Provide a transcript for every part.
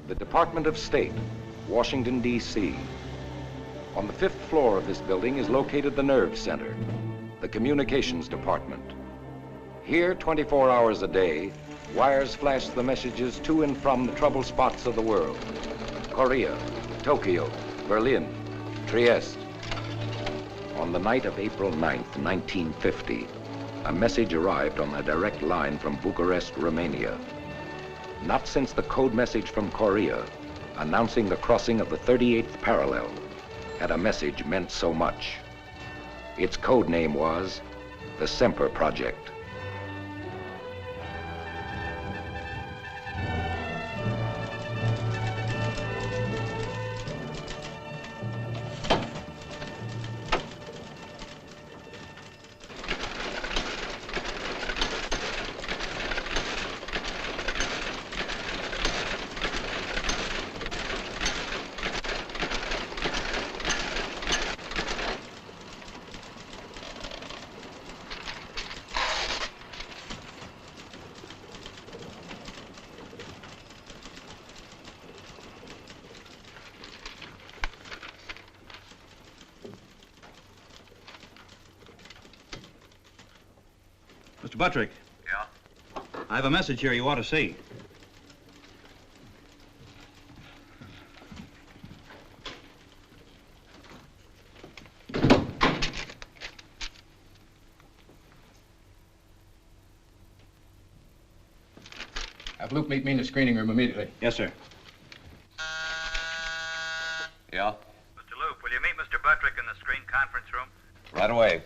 The Department of State, Washington, D.C. On the 5th floor of this building is located the Nerve Center, the Communications Department. Here, 24 hours a day, wires flash the messages to and from the trouble spots of the world. Courier, Tokyo, Berlin, Trieste. On the night of April 9th, 1950, a message arrived on a direct line from Bucharest, Romania. Not since the code message from Courier, announcing the crossing of the 38th parallel, had a message meant so much. Its code name was the Semper Project. Mr. Buttrick. Yeah? I have a message here you ought to see. Have Luke meet me in the screening room immediately. Yes, sir. Yeah? Mr. Luke, will you meet Mr. Buttrick in the screen conference room? Right away.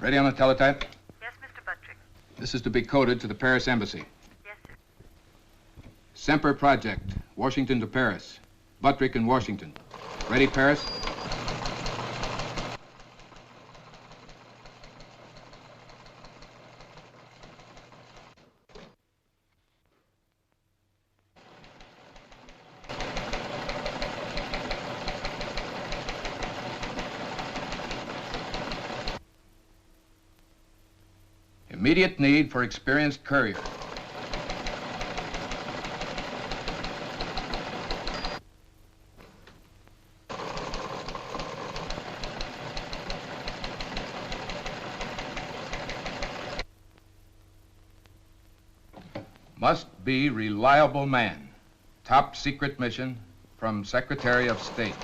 Ready on the teletype? Yes, Mr. Buttrick. This is to be coded to the Paris Embassy. Yes, sir. Semper Project, Washington to Paris. Buttrick in Washington. Ready, Paris? Immediate need for experienced courier. Must be reliable man. Top secret mission from Secretary of State.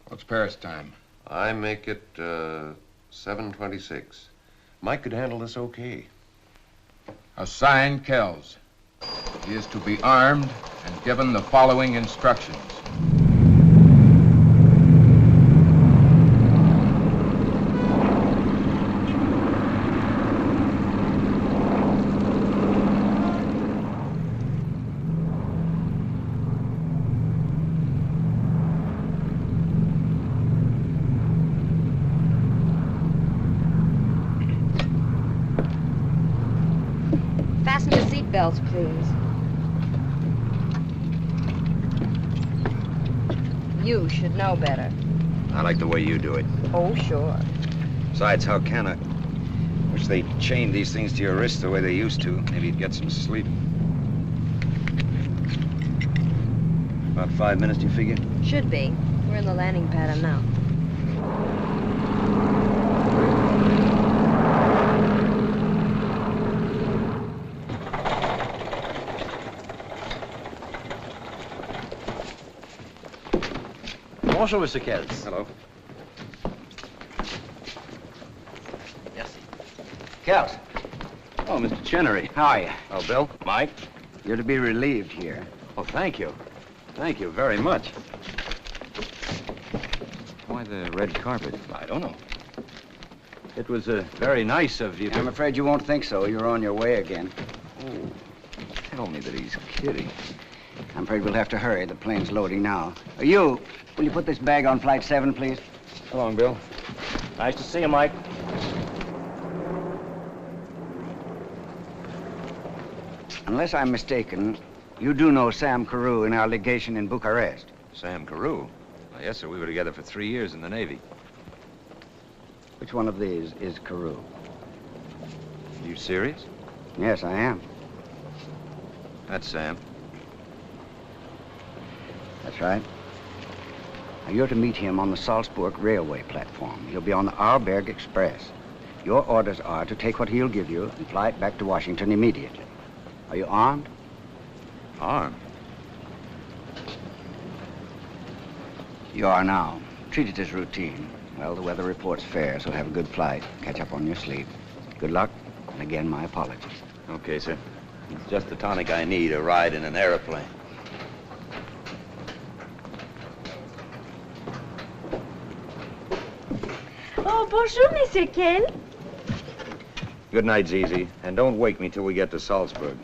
What's Paris time? I make it 7:26. Mike could handle this okay. Assign Kells. He is to be armed and given the following instructions. Fasten your seatbelts, please. You should know better. I like the way you do it. Oh, sure. Besides, how can I? Wish they chained these things to your wrists the way they used to. Maybe you'd get some sleep. About 5 minutes, do you figure? Should be. We're in the landing pattern now. Bonjour, Mr. Kells. Hello. Yes. Kells. Oh, Mr. Chenery. How are you? Oh, Bill? Mike? You're to be relieved here. Oh, thank you. Thank you very much. the red carpet? I don't know. It was very nice of you to... I'm afraid you won't think so. You're on your way again. Oh, tell me that he's kidding. I'm afraid we'll have to hurry. The plane's loading now. You, will you put this bag on flight 7, please? So long, Bill. Nice to see you, Mike. Unless I'm mistaken, you do know Sam Courier in our legation in Bucharest. Sam Carew? Well, yes, sir. We were together for 3 years in the Navy. Which one of these is Courier? You serious? Yes, I am. That's Sam. That's right. Now, you're to meet him on the Salzburg railway platform. He'll be on the Arlberg Express. Your orders are to take what he'll give you and fly it back to Washington immediately. Are you armed? Armed? You are now. Treat it as routine. Well, the weather report's fair, so have a good flight. Catch up on your sleep. Good luck, and again, my apologies. Okay, sir. It's just the tonic I need, a ride in an airplane. Oh, bonjour, Monsieur Ken. Good night, Zizi. And don't wake me till we get to Salzburg.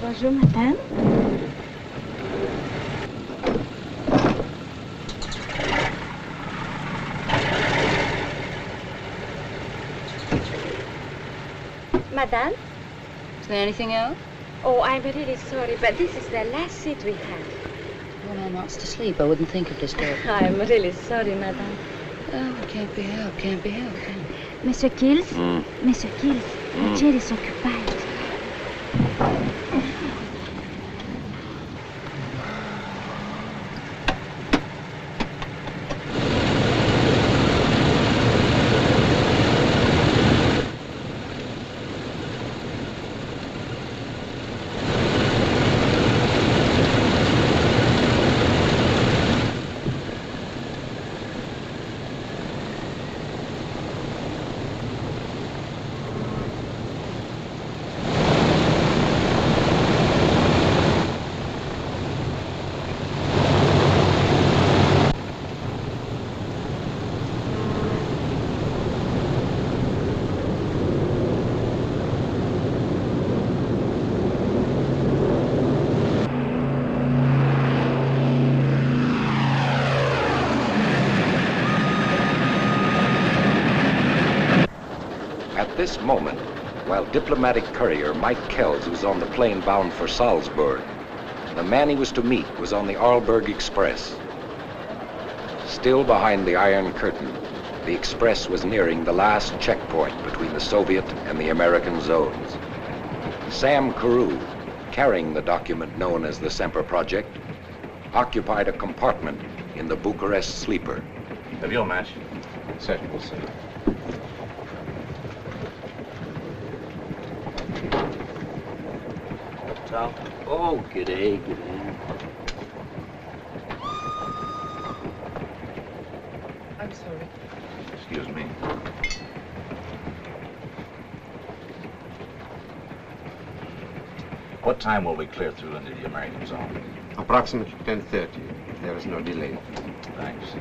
Bonjour, madame. Madame? Is there anything else? Oh, I'm really sorry, but this is the last seat we have. When I'm asked to sleep, I wouldn't think of disturbing. I'm really sorry, madame. Oh, it can't be helped, can't be helped, can it? Monsieur Kills? Monsieur Kills, la chair is occupied. At this moment, while diplomatic courier Mike Kells was on the plane bound for Salzburg, the man he was to meet was on the Arlberg Express. Still behind the Iron Curtain, the Express was nearing the last checkpoint between the Soviet and the American zones. Sam Courier, carrying the document known as the Semper Project, occupied a compartment in the Bucharest sleeper. Have your match? Certainly, sir. Tom? Oh, g'day, g'day. I'm sorry. Excuse me. What time will we clear through into the American zone? Approximately 10:30. There is no delay. Thanks.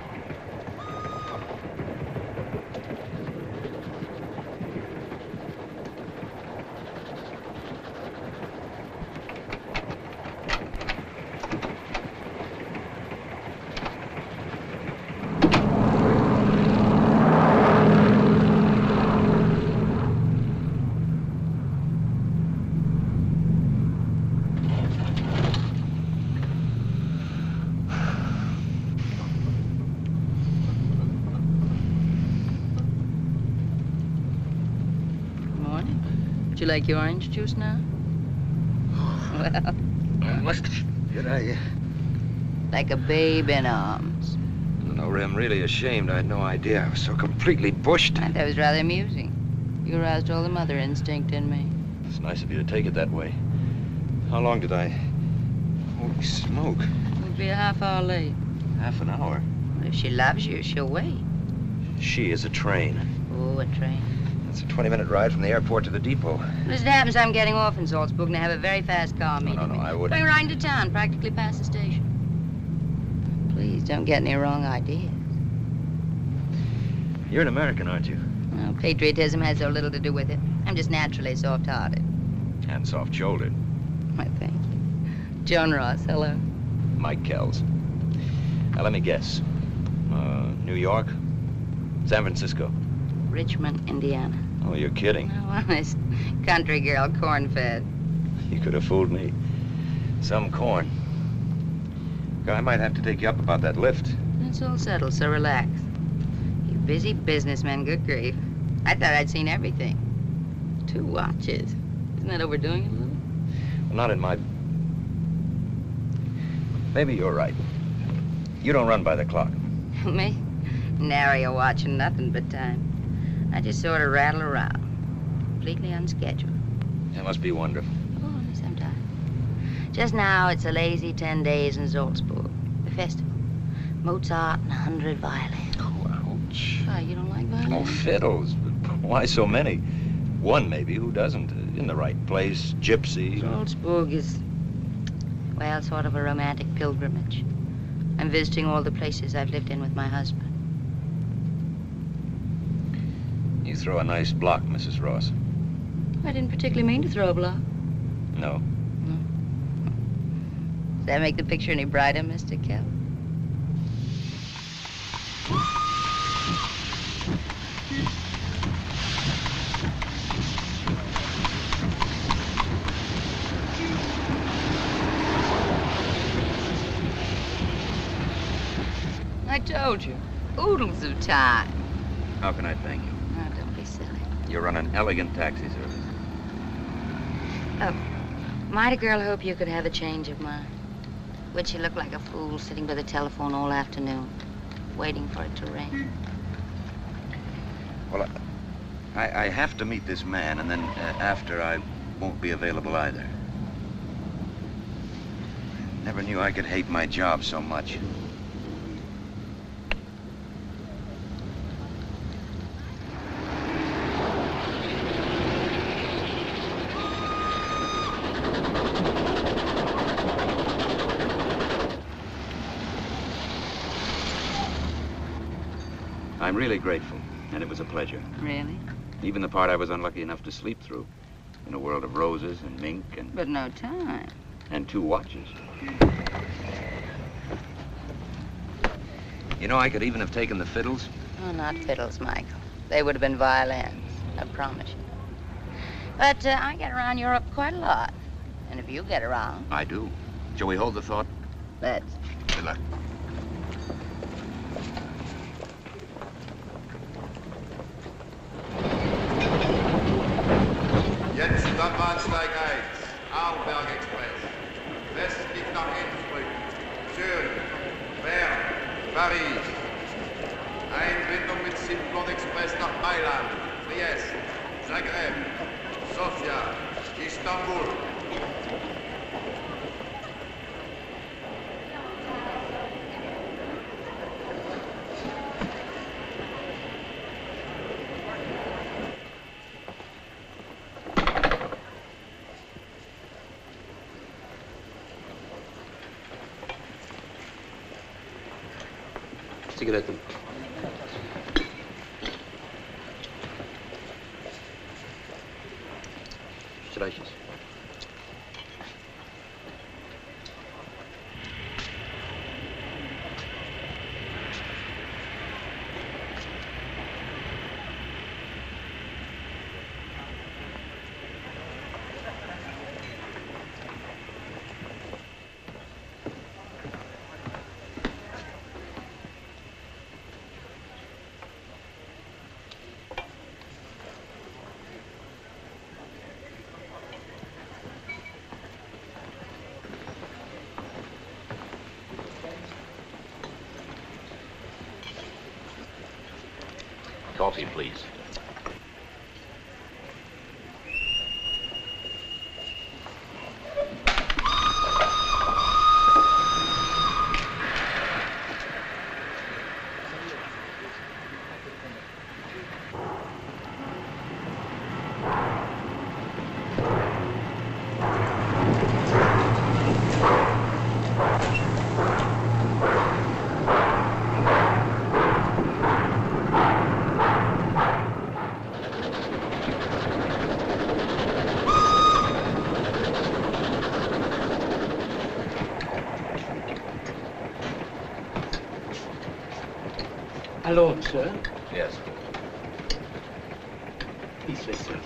Would you like your orange juice now? Well, Did I? like a babe in arms. No, Ray, I'm really ashamed. I had no idea. I was so completely bushed. I thought it was rather amusing. You aroused all the mother instinct in me. It's nice of you to take it that way. How long did I... Holy smoke. We'd be a half hour late. Half an hour. If she loves you, she'll wait. She is a train. Oh, a train. It's a 20-minute ride from the airport to the depot. As it happens, I'm getting off in Salzburg and I have a very fast car meeting me. I wouldn't. Going right into town, practically past the station. Please, don't get any wrong ideas. You're an American, aren't you? Well, patriotism has so little to do with it. I'm just naturally soft-hearted. And soft-shouldered. Why, thank you. Joan Ross, hello. Mike Kells. Now, let me guess. New York? San Francisco? Richmond, Indiana. Oh, you're kidding. No, honest. Country girl, corn-fed. You could have fooled me. Some corn. I might have to take you up about that lift. It's all settled, so relax. You busy businessman, good grief. I thought I'd seen everything. 2 watches. Isn't that overdoing it a little? Well, not in my... Maybe you're right. You don't run by the clock. Me? Nary a watch and nothing but time. I just sort of rattle around. Completely unscheduled. It must be wonderful. Oh, sometimes. Just now, it's a lazy 10 days in Salzburg. The festival. Mozart and 100 violins. Oh, ouch. Why, you don't like violins? Oh, fiddles. But why so many? One, maybe. Who doesn't? In the right place. Gypsy. Salzburg is, well, sort of a romantic pilgrimage. I'm visiting all the places I've lived in with my husband. You throw a nice block, Mrs. Ross. I didn't particularly mean to throw a block. No. No. Does that make the picture any brighter, Mr. Kell? I told you. Oodles of time. How can I thank you? Oh, don't be silly. You run an elegant taxi service. Oh, might a girl hope you could have a change of mind? Would she look like a fool sitting by the telephone all afternoon, waiting for it to ring? Well, I have to meet this man, and then after I won't be available either. Never knew I could hate my job so much. I'm really grateful, and it was a pleasure. Really? Even the part I was unlucky enough to sleep through. In a world of roses and mink and... But no time. And 2 watches. You know, I could even have taken the fiddles. Oh, not fiddles, Michael. They would have been violins, I promise you. But I get around Europe quite a lot. And if you get around... I do. Shall we hold the thought? Let's. Good luck. Jetzt am Bahnsteig 1, Arlberg Express. Westlich nach Innsbruck, Zürich, Bern, Paris. Einbindung mit Simplon Express nach Mailand, Trieste, Zagreb, Sofia, Istanbul. Zigaretten. Streich es. Coffee, please. Alone, sir? Yes. This way, sir.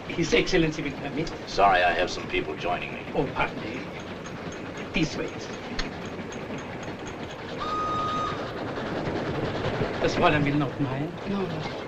His Excellency will permit. Sorry, I have some people joining me. Oh, pardon me. This way. The Squadron will not mind. No, no.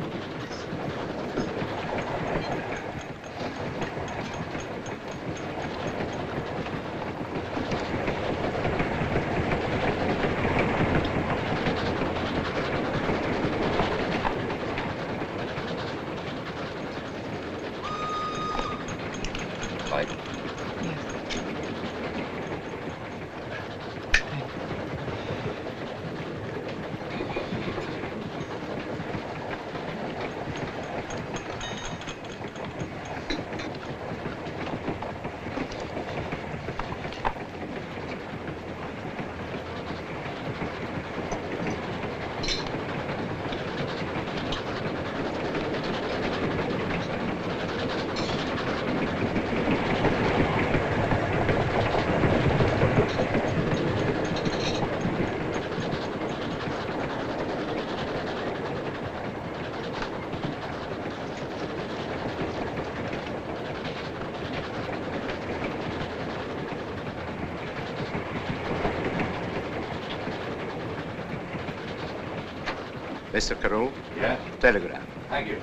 Mr. Carroll? Yeah? Telegram. Thank you.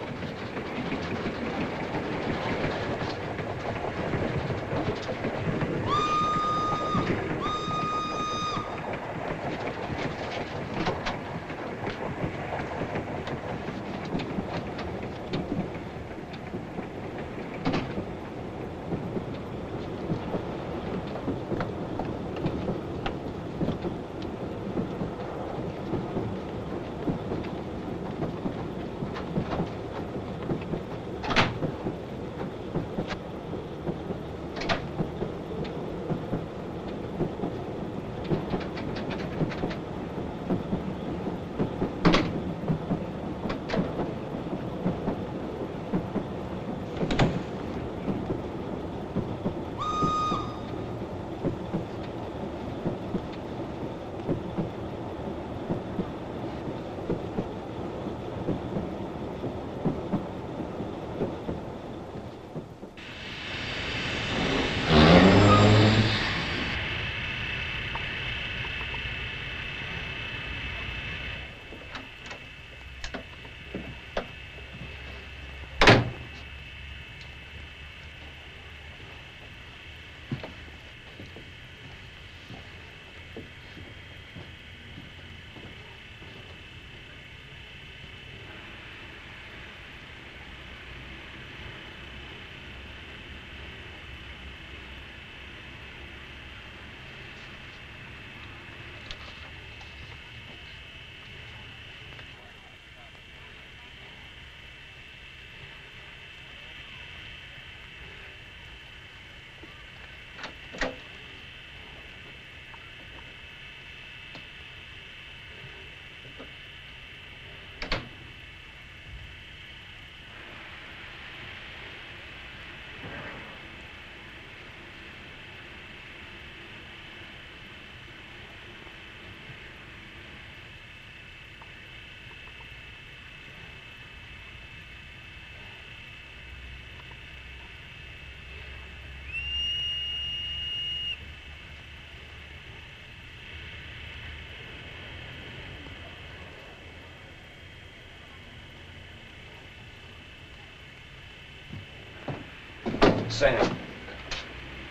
Sam.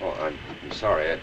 Oh, I'm sorry.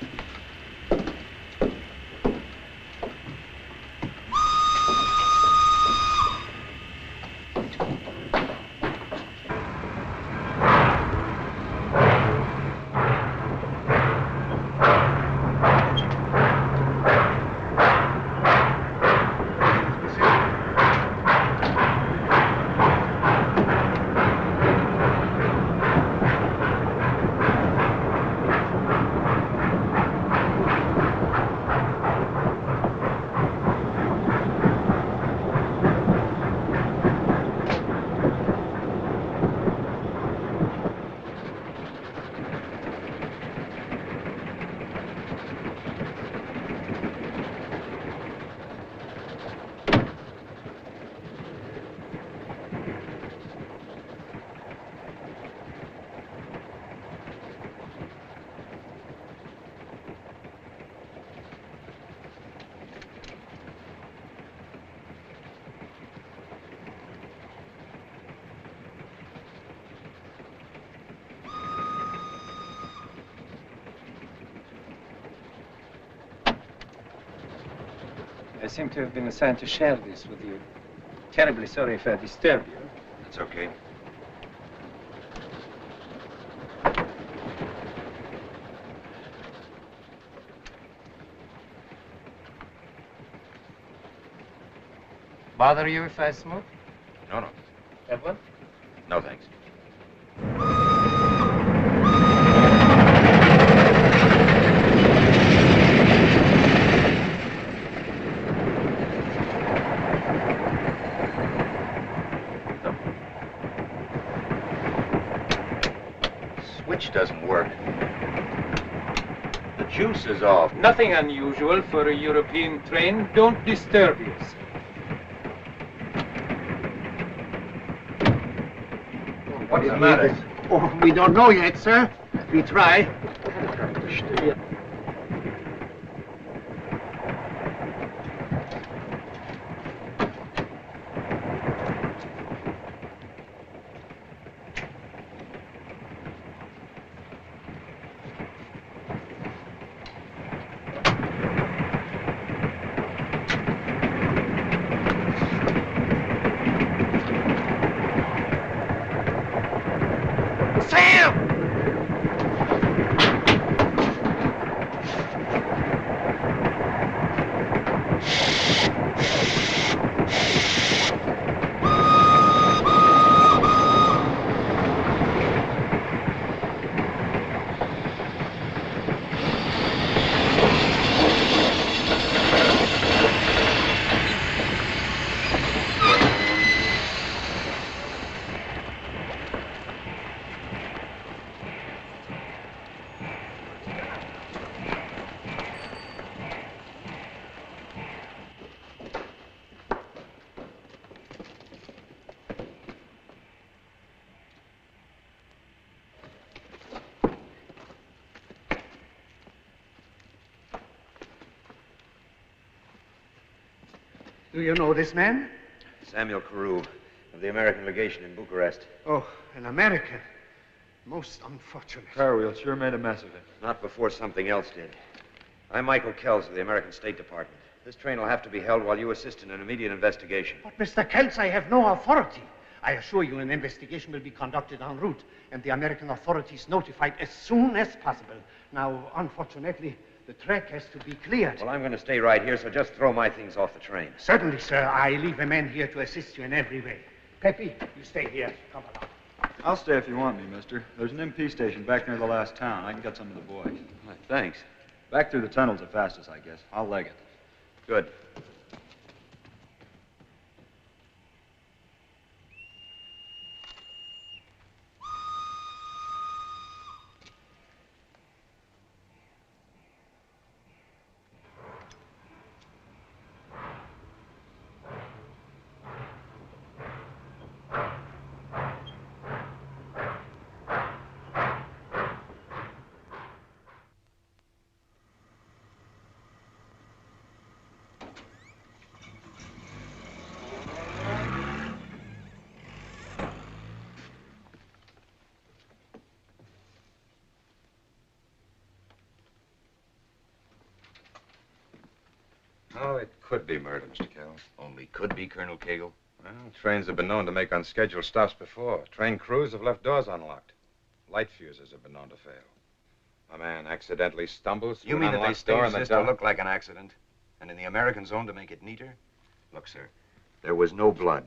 I seem to have been assigned to share this with you. Terribly sorry if I disturb you. That's okay. Bother you if I smoke? No. Have one? No, thanks. Switch doesn't work. The juice is off. Nothing unusual for a European train. Don't disturb yourself. What's the matter? Oh, we don't know yet, sir. We try. Do you know this man? Samuel Courier of the American legation in Bucharest. Oh, an American. Most unfortunate. Courier sure made a mess of it. Not before something else did. I'm Michael Kells of the American State Department. This train will have to be held while you assist in an immediate investigation. But, Mr. Kells, I have no authority. I assure you an investigation will be conducted en route and the American authorities notified as soon as possible. Now, unfortunately, the track has to be cleared. Well, I'm going to stay right here, so just throw my things off the train. Certainly, sir. I leave a man here to assist you in every way. Pepe, you stay here. Come along. I'll stay if you want me, mister. There's an MP station back near the last town. I can get some of the boys. Thanks. Back through the tunnel's the fastest, I guess. I'll leg it. Good. Oh, it could be murder, Mr. Kells. Only could be, Colonel Cagle. Well, trains have been known to make unscheduled stops before. Train crews have left doors unlocked. Light fuses have been known to fail. A man accidentally stumbles through You an mean that they unlocked door in staged the this to dark? look like an accident? And in the American zone to make it neater? Look, sir, there was no blood.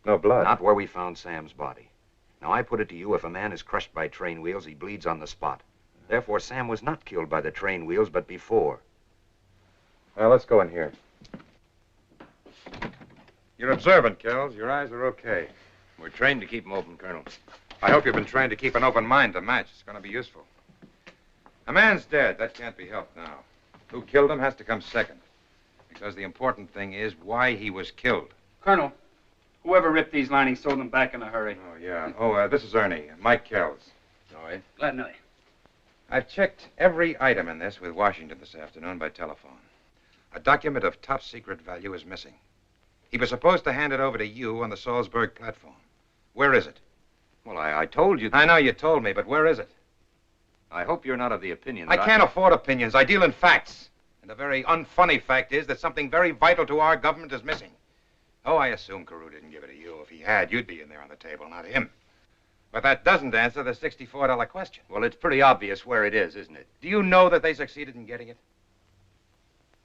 No blood? Not where we found Sam's body. Now, I put it to you, if a man is crushed by train wheels, he bleeds on the spot. Therefore, Sam was not killed by the train wheels, but before. Well, let's go in here. You're observant, Kells. Your eyes are okay. We're trained to keep them open, Colonel. I hope you've been trained to keep an open mind to match. It's going to be useful. A man's dead. That can't be helped now. Who killed him has to come second. Because the important thing is why he was killed. Colonel, whoever ripped these linings sold them back in a hurry. Oh, yeah. Oh, this is Ernie. Mike Kells. All right. Glad to know you. I've checked every item in this with Washington this afternoon by telephone. A document of top secret value is missing. He was supposed to hand it over to you on the Salzburg platform. Where is it? Well, I told you. I know you told me, but where is it? I hope you're not of the opinion I that can't afford opinions. I deal in facts. And the very unfunny fact is that something very vital to our government is missing. Oh, I assume Courier didn't give it to you. If he had, you'd be in there on the table, not him. But that doesn't answer the $64 question. Well, it's pretty obvious where it is, isn't it? Do you know that they succeeded in getting it?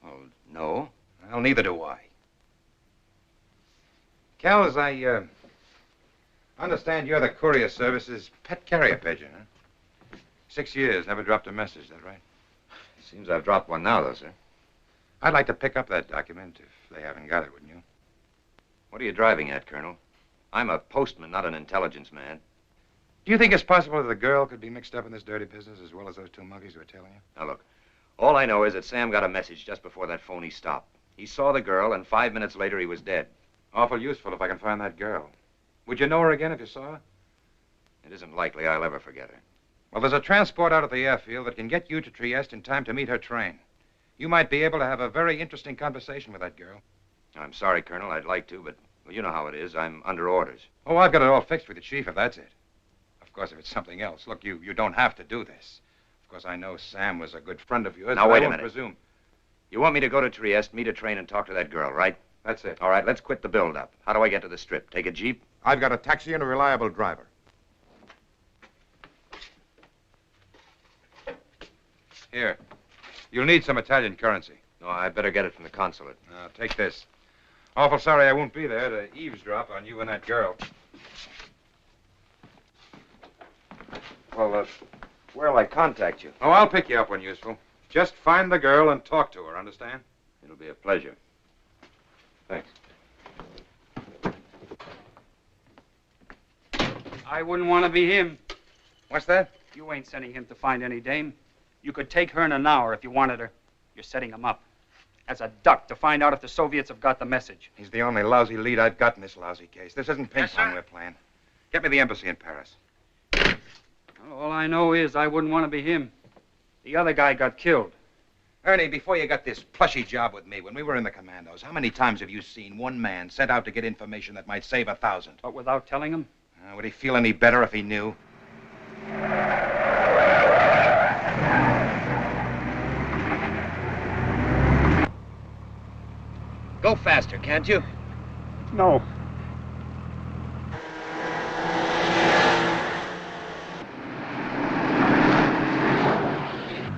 Well, no. Well, neither do I. Kells, I understand you're the Courier Service's pet carrier pigeon, huh? 6 years, never dropped a message, is that right? Seems I've dropped one now, though, sir. I'd like to pick up that document if they haven't got it, wouldn't you? What are you driving at, Colonel? I'm a postman, not an intelligence man. Do you think it's possible that the girl could be mixed up in this dirty business as well as those two monkeys who were tailing you? Now, look, all I know is that Sam got a message just before that phony stopped. He saw the girl, and 5 minutes later he was dead. Awful useful if I can find that girl. Would you know her again if you saw her? It isn't likely I'll ever forget her. Well, there's a transport out at the airfield that can get you to Trieste in time to meet her train. You might be able to have a very interesting conversation with that girl. I'm sorry, Colonel. I'd like to, but well, you know how it is. I'm under orders. Oh, I've got it all fixed with the chief, if that's it. Of course, if it's something else. Look, you don't have to do this. Of course, I know Sam was a good friend of yours. Now, wait a minute. Presume. You want me to go to Trieste, meet a train, and talk to that girl, right? That's it. All right, let's quit the build-up. How do I get to the Strip? Take a Jeep? I've got a taxi and a reliable driver. Here. You'll need some Italian currency. No, I'd better get it from the consulate. Now, take this. Awful sorry I won't be there to eavesdrop on you and that girl. Well, where'll I contact you? Oh, I'll pick you up when useful. Just find the girl and talk to her, understand? It'll be a pleasure. Thanks. I wouldn't want to be him. What's that? You ain't sending him to find any dame. You could take her in an hour if you wanted her. You're setting him up. As a duck to find out if the Soviets have got the message. He's the only lousy lead I've got in this lousy case. This isn't ping pong we're playing. Get me the embassy in Paris. All I know is I wouldn't want to be him. The other guy got killed. Ernie, before you got this plushy job with me, when we were in the commandos, how many times have you seen one man sent out to get information that might save 1,000? But without telling him? Would he feel any better if he knew? Go faster, can't you? No.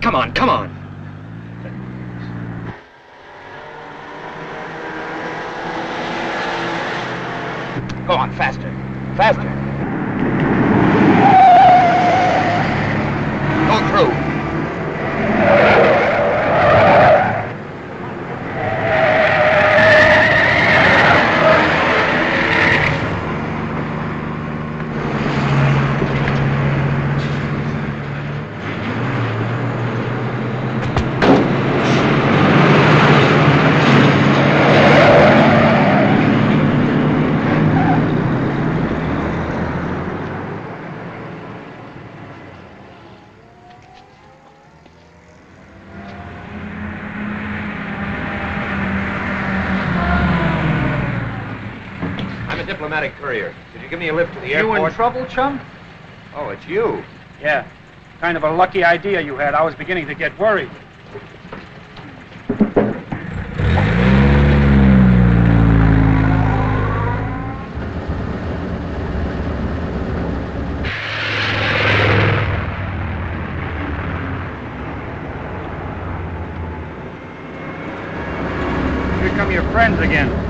Come on, come on. Go on, faster. Faster. Go through. Diplomatic courier. Could you give me a lift to the airport? You in trouble, chum? Oh, it's you. Yeah. Kind of a lucky idea you had. I was beginning to get worried. Here come your friends again.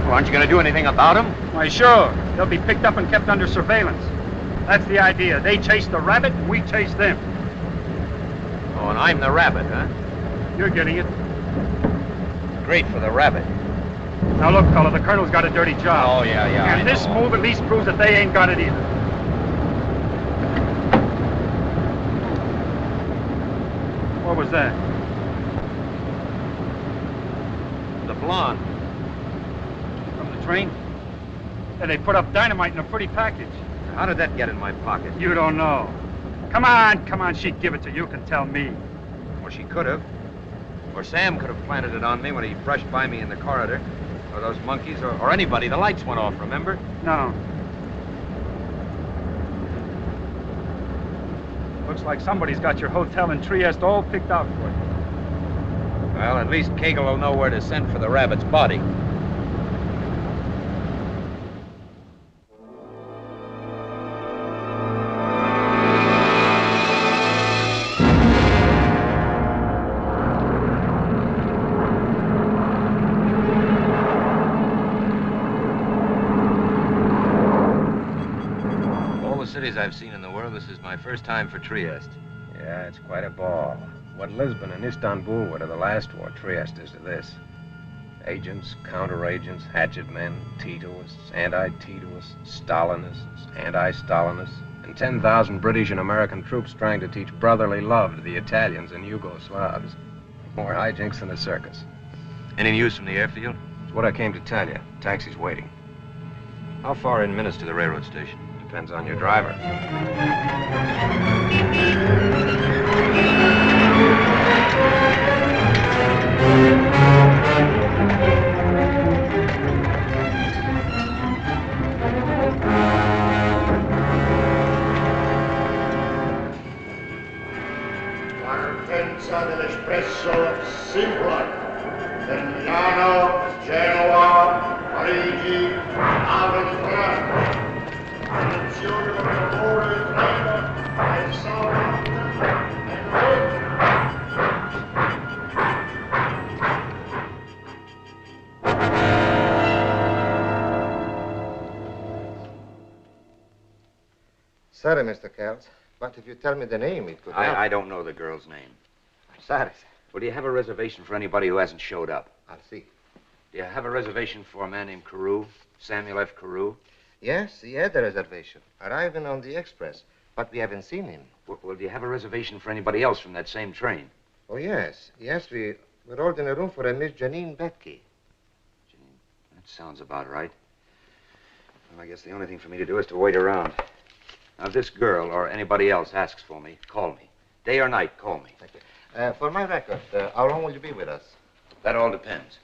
Aren't you going to do anything about him? Why, sure. They'll be picked up and kept under surveillance. That's the idea. They chase the rabbit, and we chase them. Oh, and I'm the rabbit, huh? You're getting it. Great for the rabbit. Now, look, fella, the colonel's got a dirty job. Oh, yeah. And this move at least proves that they ain't got it either. What was that? The blonde. Train? Yeah, they put up dynamite in a pretty package. How did that get in my pocket? You don't know. Come on, she'd give it to you. You can tell me. Well, she could have. Or Sam could have planted it on me when he brushed by me in the corridor. Or those monkeys, or anybody. The lights went off, remember? No. Looks like somebody's got your hotel in Trieste all picked out for you. Well, at least Kegel will know where to send for the rabbit's body. I've seen in the world, this is my first time for Trieste. Yeah, it's quite a ball. What Lisbon and Istanbul were to the last war, Trieste is to this. Agents, counter-agents, hatchet men, Titoists, anti-Titoists, Stalinists, anti-Stalinists, and 10,000 British and American troops trying to teach brotherly love to the Italians and Yugoslavs. More hijinks than a circus. Any news from the airfield? It's what I came to tell you. Taxi's waiting. How far in minutes to the railroad station? Depends on your driver. Partenza dell'espresso Simplon del Milano, Genova, Parigi, Aventino. Attenzione con il volo in treno, al Southampton and London. Sorry, Mr. Kells, but if you tell me the name, it could help. I don't know the girl's name. Sorry, sir. Well, do you have a reservation for anybody who hasn't showed up? I'll see. Do you have a reservation for a man named Carew? Samuel F. Carew? Yes, he had a reservation, arriving on the express, but we haven't seen him. Well, do you have a reservation for anybody else from that same train? Oh, yes. Yes, we're holding a room for a Miss Janine Betke. That sounds about right. Well, I guess the only thing for me to do is to wait around. Now, if this girl or anybody else asks for me, call me. Day or night, call me. Thank you. For my record, how long will you be with us? That all depends.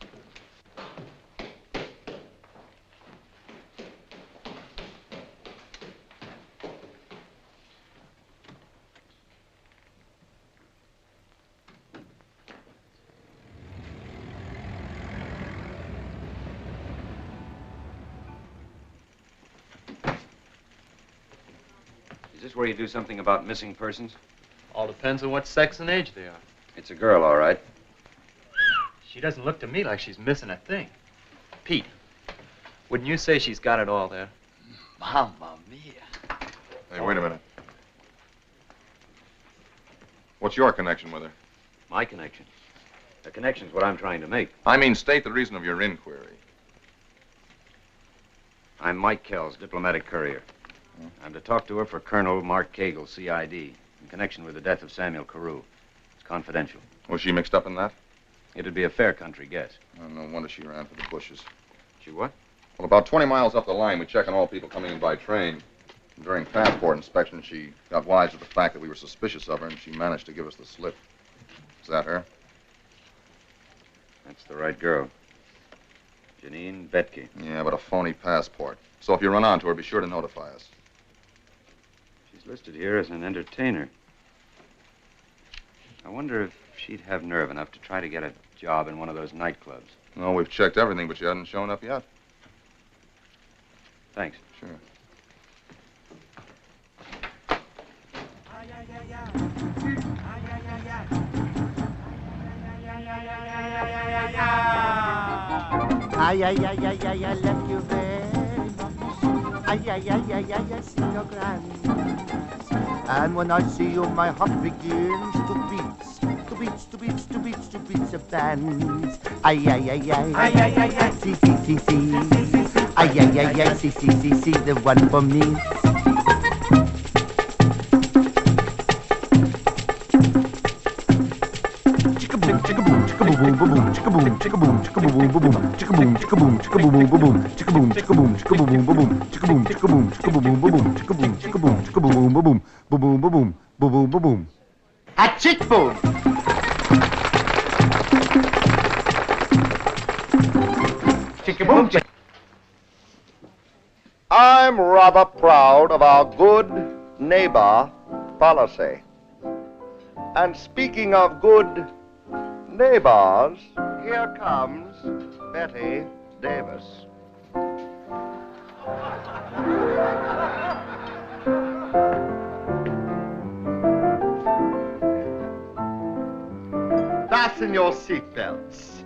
Is this where you do something about missing persons? All depends on what sex and age they are. It's a girl, all right. She doesn't look to me like she's missing a thing. Pete, wouldn't you say she's got it all there? Mamma mia. Hey, wait a minute. What's your connection with her? My connection? The connection's what I'm trying to make. I mean, state the reason of your inquiry. I'm Mike Kells, diplomatic courier. I'm to talk to her for Colonel Mark Kegel, CID, in connection with the death of Samuel Carew. It's confidential. Was she mixed up in that? It'd be a fair country guess. Oh, no wonder she ran for the bushes. She what? Well, about 20 miles up the line, we check on all people coming in by train. During passport inspection, she got wise to the fact that we were suspicious of her, and she managed to give us the slip. Is that her? That's the right girl. Janine Betke. Yeah, but a phony passport. So if you run onto her, be sure to notify us. She's listed here as an entertainer. I wonder if she'd have nerve enough to try to get a job in one of those nightclubs. No, we've checked everything, but she hasn't shown up yet. Thanks. Sure. Ay, ay, ay, ay, ay, I love you very much. Ay, ay, ay, ay, ay, I see your grand. And when I see you, my heart begins to beat, to beats, to beats, to beats, to beats of bands. Ay, ay, ay, ay, ay, ay, ay, ay, see, see, see, see. Ay, ay, ay, ay, see, see, see, see, the one for me. Boom, boom, boom, chicka boom, chicka boom, chicka boom, boom, boom, chicka boom, chicka boom, chicka boom, boom, boom, chicka boom, chicka boom, chicka boom, boom, boom, chicka boom, chicka boom, chicka boom, boom, boom, chicka boom, chicka boom, chicka boom, boom, boom, boom, boom, boom, boom, boom, boom, boom. A chick boom. Chicka boom. I'm rather proud of our good neighbor policy. And speaking of good neighbors, here comes Betty Davis. Fasten your seatbelts.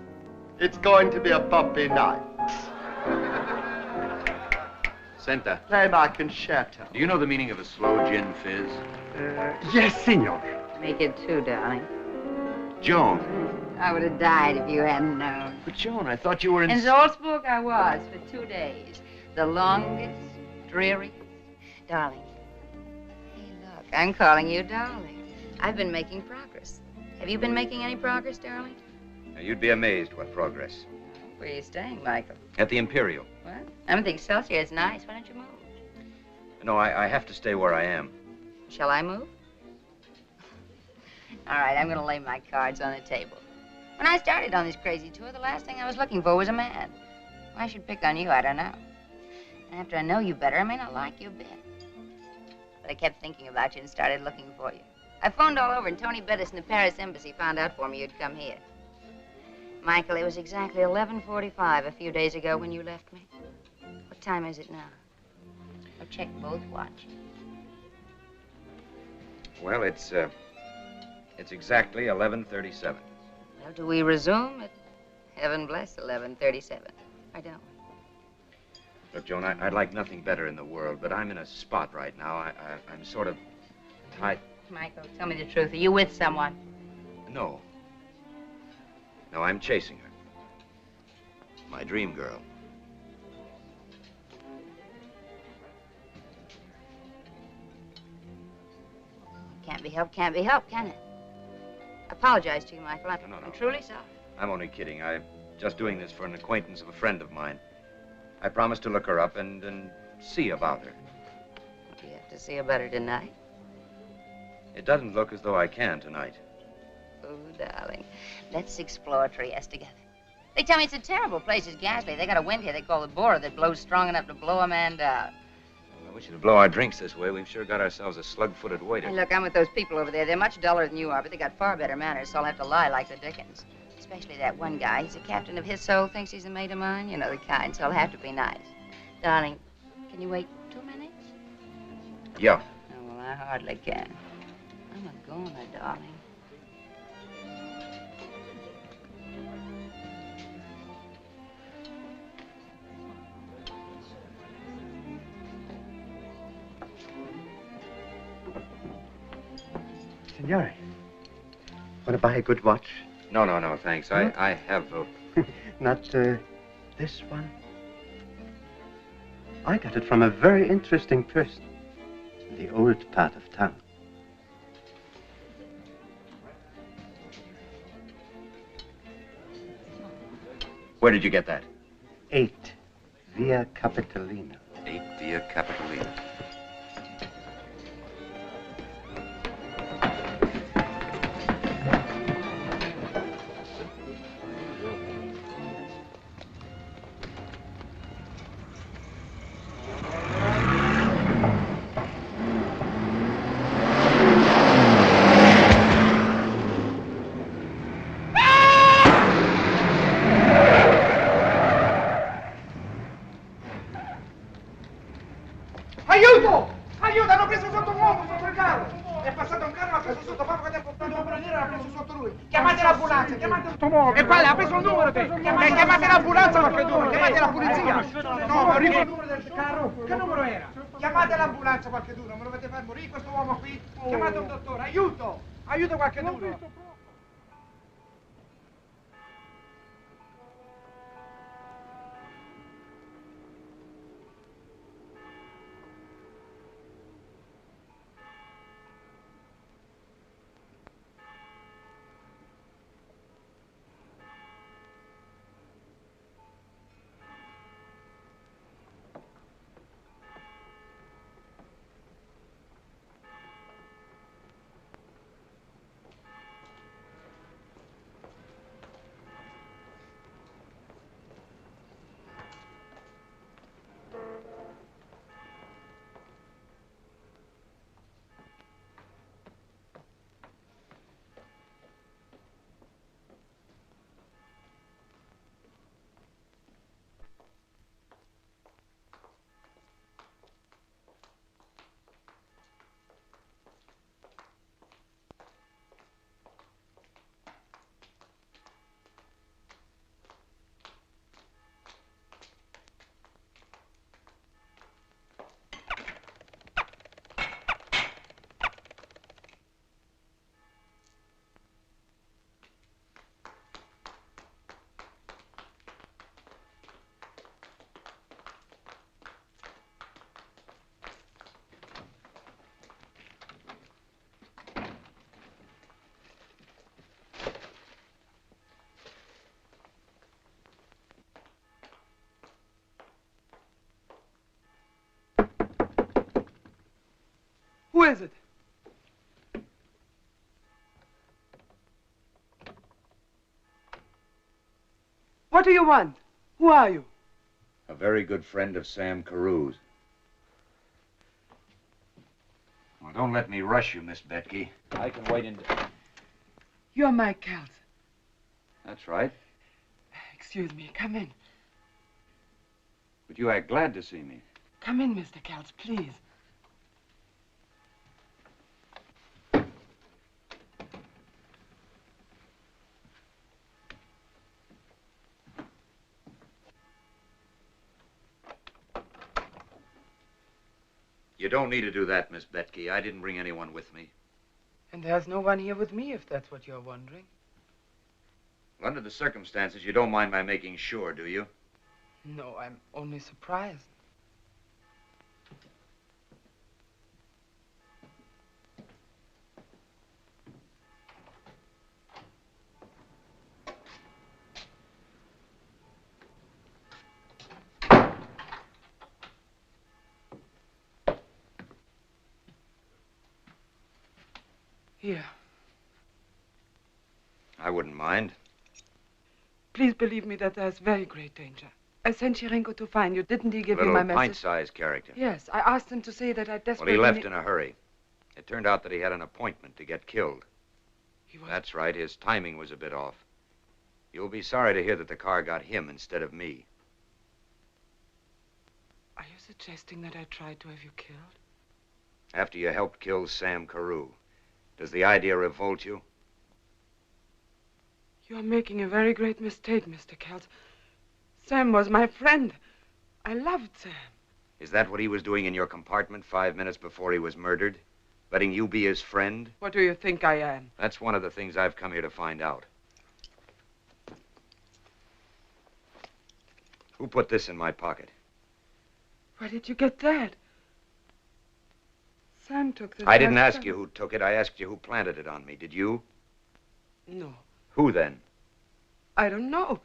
It's going to be a bumpy night. Senta, Play my concerto. do you know the meaning of a slow gin fizz? Yes, senor. Make it two, darling. Joan. I would have died if you hadn't known. But Joan, I thought you were in... In Salzburg I was for 2 days. The longest, dreariest. Darling. Hey, look, I'm calling you darling. I've been making progress. Have you been making any progress, darling? Now, you'd be amazed what progress. Where are you staying, Michael? At the Imperial. What? I'm at the Excelsior. It's nice. Why don't you move? No, I have to stay where I am. Shall I move? All right, I'm going to lay my cards on the table. When I started on this crazy tour, the last thing I was looking for was a man. Why I should pick on you, I don't know. And after I know you better, I may not like you a bit. But I kept thinking about you and started looking for you. I phoned all over, and Tony Bettis in the Paris embassy found out for me you'd come here. Michael, it was exactly 11:45 a few days ago when you left me. What time is it now? I'll check both watches. Well, it's exactly 11:37. Well, do we resume at heaven bless 11:37? Or don't we? Look, Joan, I'd like nothing better in the world, but I'm in a spot right now. I'm sort of tight. Michael, tell me the truth. Are you with someone? No. No, I'm chasing her. My dream girl. Can't be helped, can't be helped, can it? I apologize to you, Michael. I'm truly sorry. I'm only kidding. I'm just doing this for an acquaintance of a friend of mine. I promised to look her up and see about her. Do you have to see about her tonight? It doesn't look as though I can tonight. Oh, darling. Let's explore Trieste together. They tell me it's a terrible place, it's ghastly. They got a wind here they call the Bora that blows strong enough to blow a man down. I wish you to blow our drinks this way. We've sure got ourselves a slug-footed waiter. Hey, look, I'm with those people over there. They're much duller than you are, but they got far better manners, so I'll have to lie like the Dickens. Especially that one guy. He's a captain of his soul, thinks he's a mate of mine. You know the kind, so I'll have to be nice. Darling, can you wait 2 minutes? Yeah. Oh, well, I hardly can. I'm a goner, darling. Signore, want to buy a good watch? No, thanks. I have... Not this one? I got it from a very interesting person in the old part of town. Where did you get that? 8 Via Capitolina. 8 Via Capitolina. Aiuto! Aiuto! Hanno preso sotto un uomo, sotto il carro! È passato un carro, l'ha preso sotto, poco tempo fa, devo venire, l'ha preso sotto lui. Chiamate l'ambulanza, chiamate sotto uomo. E poi ha preso il numero te! Chiamate l'ambulanza qualche due, chiamate la polizia! No, arrivo il numero del carro. Che numero era? Chiamate l'ambulanza qualche due, non me lo avete far morire questo uomo qui? Chiamate un dottore, aiuto! Aiuto qualche due! Who is it? What do you want? Who are you? A very good friend of Sam Carew's. Well, don't let me rush you, Miss Betke. I can wait in... You're Mike Kells. That's right. Excuse me. Come in. But you act glad to see me. Come in, Mr. Kells, please. You don't need to do that, Miss Betke. I didn't bring anyone with me. And there's no one here with me, if that's what you're wondering. Under the circumstances, you don't mind my making sure, do you? No, I'm only surprised. Here. I wouldn't mind. Please believe me that there's very great danger. I sent Chirenko to find you. Didn't he give you Little my message? pint-sized character. Yes, I asked him to say that I Well, desperately... he left in a hurry. It turned out that he had an appointment to get killed. He was... That's right. His timing was a bit off. You'll be sorry to hear that the car got him instead of me. Are you suggesting that I tried to have you killed? After you helped kill Sam Carew. Does the idea revolt you? You're making a very great mistake, Mr. Kells. Sam was my friend. I loved Sam. Is that what he was doing in your compartment 5 minutes before he was murdered? Letting you be his friend? What do you think I am? That's one of the things I've come here to find out. Who put this in my pocket? Where did you get that? Sam took this. I didn't ask you who took it. I asked you who planted it on me. Did you? No. Who then? I don't know.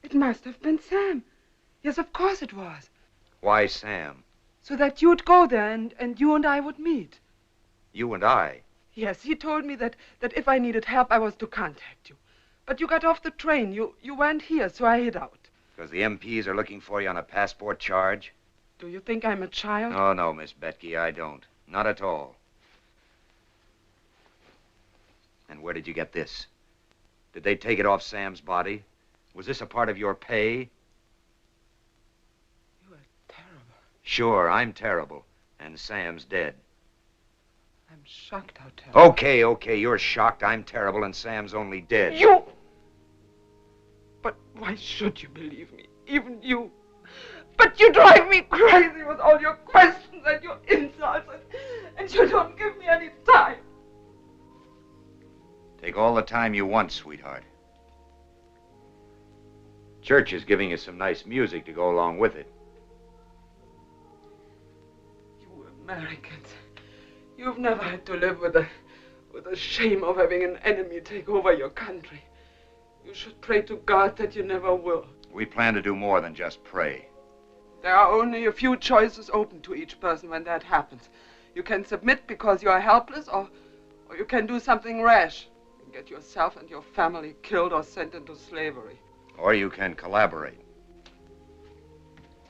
It must have been Sam. Yes, of course it was. Why Sam? So that you'd go there and you and I would meet. You and I? Yes, he told me that if I needed help, I was to contact you. But you got off the train. You weren't here, so I hid out. Because the MPs are looking for you on a passport charge? Do you think I'm a child? Oh, no, Miss Betke, I don't. Not at all. And where did you get this? Did they take it off Sam's body? Was this a part of your pay? You are terrible. Sure, I'm terrible. And Sam's dead. I'm shocked how terrible. Okay, you're shocked. I'm terrible and Sam's only dead. You! But why should you believe me? Even you. But you drive me crazy with all your questions and your insults, and you don't give me any time. Take all the time you want, sweetheart. Church is giving us some nice music to go along with it. You Americans, you've never had to live with the shame of having an enemy take over your country. You should pray to God that you never will. We plan to do more than just pray. There are only a few choices open to each person when that happens. You can submit because you are helpless, or you can do something rash and get yourself and your family killed or sent into slavery. Or you can collaborate.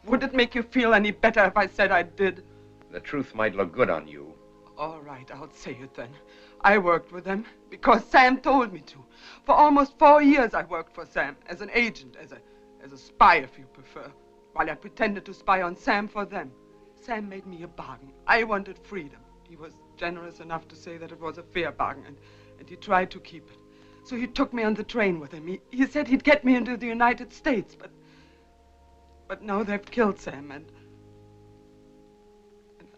Would it make you feel any better if I said I did? The truth might look good on you. All right, I'll say it then. I worked with them because Sam told me to. For almost 4 years I worked for Sam as an agent, as a spy if you prefer. While I pretended to spy on Sam for them. Sam made me a bargain. I wanted freedom. He was generous enough to say that it was a fair bargain, and he tried to keep it. So he took me on the train with him. He said he'd get me into the United States, but now they've killed Sam, and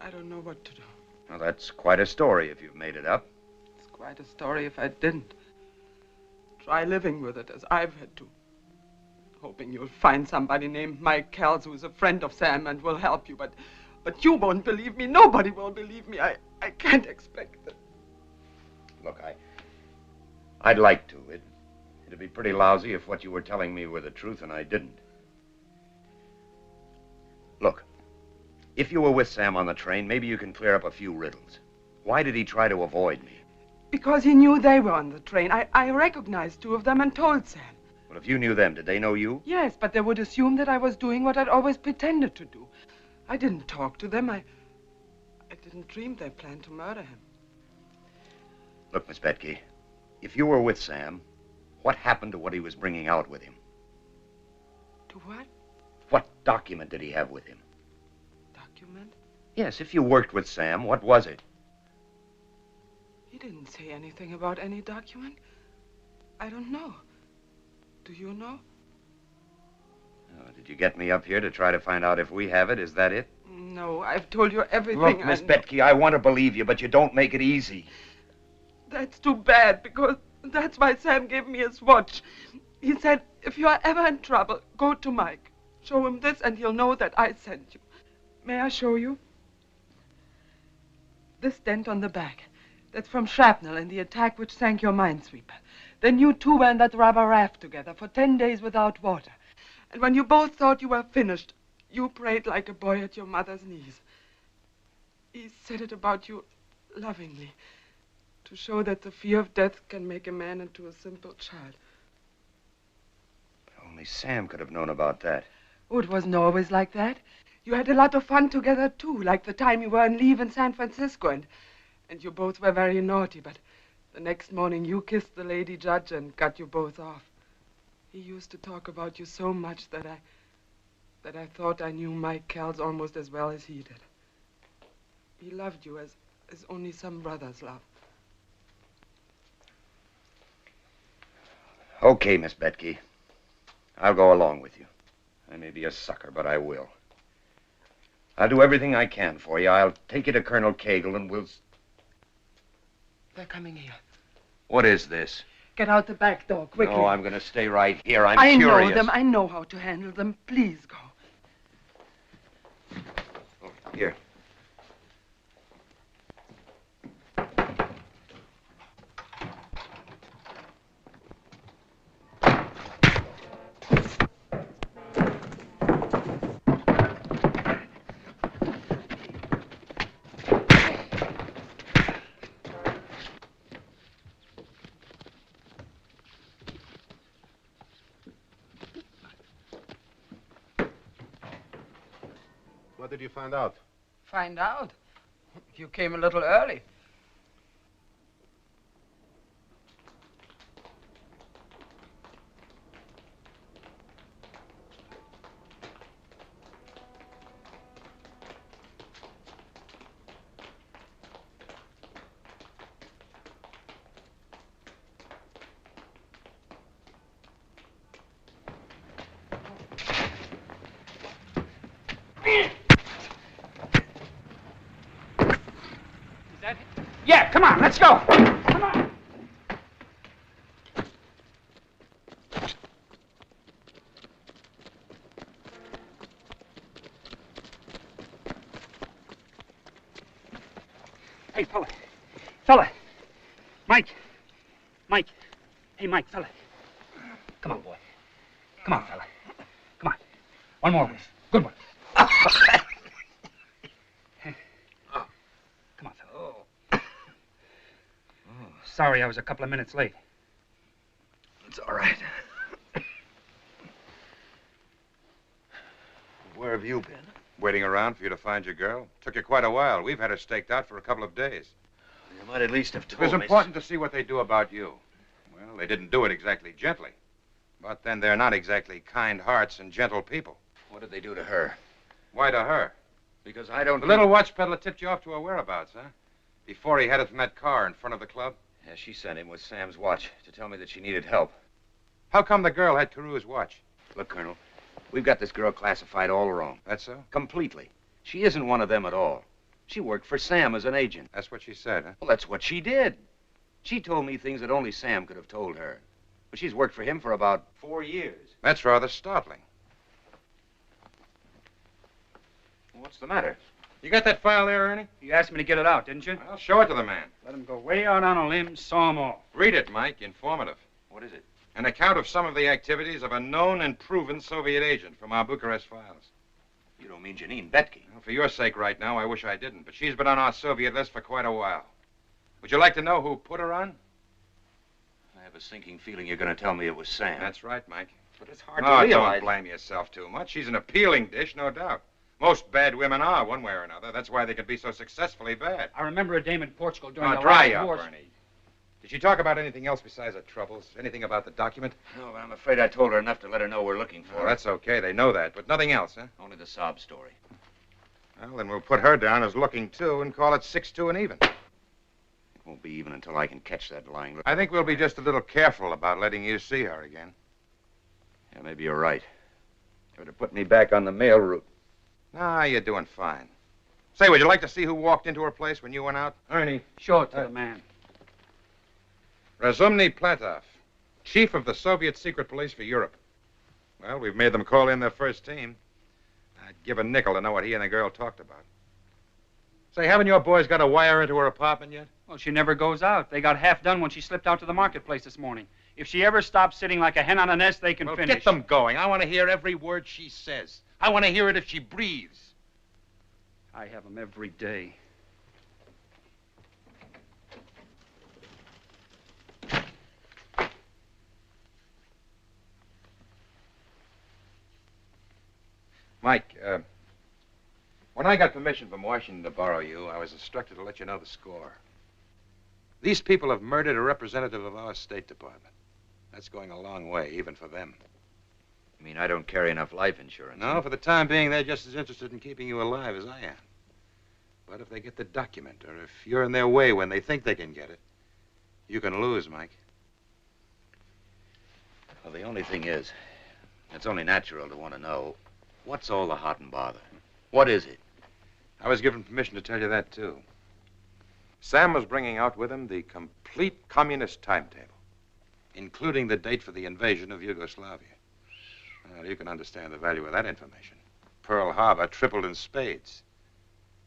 I don't know what to do. Well, that's quite a story if you've made it up. It's quite a story if I didn't. Try living with it as I've had to. Hoping you'll find somebody named Mike Kells who's a friend of Sam and will help you, but you won't believe me. Nobody will believe me. I can't expect it. Look, I'd like to. It'd be pretty lousy if what you were telling me were the truth and I didn't. Look, If you were with Sam on the train, maybe you can clear up a few riddles. Why did he try to avoid me? Because he knew they were on the train. I recognized two of them and told Sam. Well, if you knew them, did they know you? Yes, but they would assume that I was doing what I'd always pretended to do. I didn't talk to them. I didn't dream they planned to murder him. Look, Miss Betke, if you were with Sam, what happened to what he was bringing out with him? To what? What document did he have with him? Document? Yes, if you worked with Sam, what was it? He didn't say anything about any document. I don't know. Do you know? Oh, did you get me up here to try to find out if we have it? Is that it? No, I've told you everything. Look, Miss Betke, I want to believe you, but you don't make it easy. That's too bad, because that's why Sam gave me his watch. He said, if you are ever in trouble, go to Mike. Show him this and he'll know that I sent you. May I show you? This dent on the back. That's from shrapnel in the attack which sank your minesweeper. Then you two were in that rubber raft together for 10 days without water. And when you both thought you were finished, you prayed like a boy at your mother's knees. He said it about you lovingly, to show that the fear of death can make a man into a simple child. Only Sam could have known about that. Oh, it wasn't always like that. You had a lot of fun together, too, like the time you were on leave in San Francisco, and you both were very naughty, but the next morning you kissed the lady judge and got you both off. He used to talk about you so much that I thought I knew Mike Kells almost as well as he did. He loved you as only some brothers love. Okay, Miss Betke. I'll go along with you. I may be a sucker, but I will. I'll do everything I can for you. I'll take you to Colonel Cagle and we'll... They're coming here. What is this? Get out the back door, quickly. No, I'm going to stay right here. I'm I curious. know them. I know how to handle them. Please go. Oh, here. What did you find out? Find out? You came a little early. Yeah, come on, let's go. Come on. Hey, fella. Mike. Hey, Mike, fella. Come on, boy. Come on, fella. Come on. One more whiff. Good one. Come on, fella. Sorry I was a couple of minutes late. It's all right. Where have you been? Waiting around for you to find your girl. Took you quite a while. We've had her staked out for a couple of days. You might at least have It told was me. important to see what they do about you. Well, they didn't do it exactly gently. But then they're not exactly kind hearts and gentle people. What did they do to her? Why to her? Because I don't... The little watch peddler tipped you off to her whereabouts, huh? Before he headed from that car in front of the club? Yeah, she sent him with Sam's watch to tell me that she needed help. How come the girl had Carew's watch? Look, Colonel, we've got this girl classified all wrong. That's so? Completely. She isn't one of them at all. She worked for Sam as an agent. That's what she said, huh? Well, that's what she did. She told me things that only Sam could have told her. But she's worked for him for about 4 years. That's rather startling. What's the matter? You got that file there, Ernie? You asked me to get it out, didn't you? I'll show it to the man. Let him go way out on a limb, saw him off. Read it, Mike. Informative. What is it? An account of some of the activities of a known and proven Soviet agent from our Bucharest files. You don't mean Janine Betke? Well, for your sake right now, I wish I didn't, but she's been on our Soviet list for quite a while. Would you like to know who put her on? I have a sinking feeling you're going to tell me it was Sam. That's right, Mike. But it's hard Oh, to realize. don't blame yourself too much. She's an appealing dish, no doubt. Most bad women are, one way or another. That's why they can be so successfully bad. I remember a dame in Portugal during the dry last up, war. Ernie. Did she talk about anything else besides her troubles? Anything about the document? No, but I'm afraid I told her enough to let her know we're looking for Well, her. that's okay. They know that, but nothing else, huh? Only the sob story. Well, then we'll put her down as looking, too, and call it 6-2 and even. It won't be even until I can catch that lying look. I think we'll be just a little careful about letting you see her again. Yeah, maybe you're right. You would have put me back on the mail route. Nah, you're doing fine. Say, would you like to see who walked into her place when you went out? Ernie, show it to the man. Razumny Platov, chief of the Soviet secret police for Europe. Well, we've made them call in their first team. I'd give a nickel to know what he and the girl talked about. Say, haven't your boys got a wire into her apartment yet? Well, she never goes out. They got half done when she slipped out to the marketplace this morning. If she ever stops sitting like a hen on a nest, they can finish. Get them going. I want to hear every word she says. I want to hear it if she breathes. I have them every day. Mike, when I got permission from Washington to borrow you, I was instructed to let you know the score. These people have murdered a representative of our State Department. That's going a long way, even for them. You mean I don't carry enough life insurance? No, for the time being, they're just as interested in keeping you alive as I am. But if they get the document, or if you're in their way when they think they can get it, you can lose, Mike. Well, the only thing is, it's only natural to want to know, what's all the hot and bother? What is it? I was given permission to tell you that, too. Sam was bringing out with him the complete communist timetable, including the date for the invasion of Yugoslavia. Well, you can understand the value of that information. Pearl Harbor tripled in spades.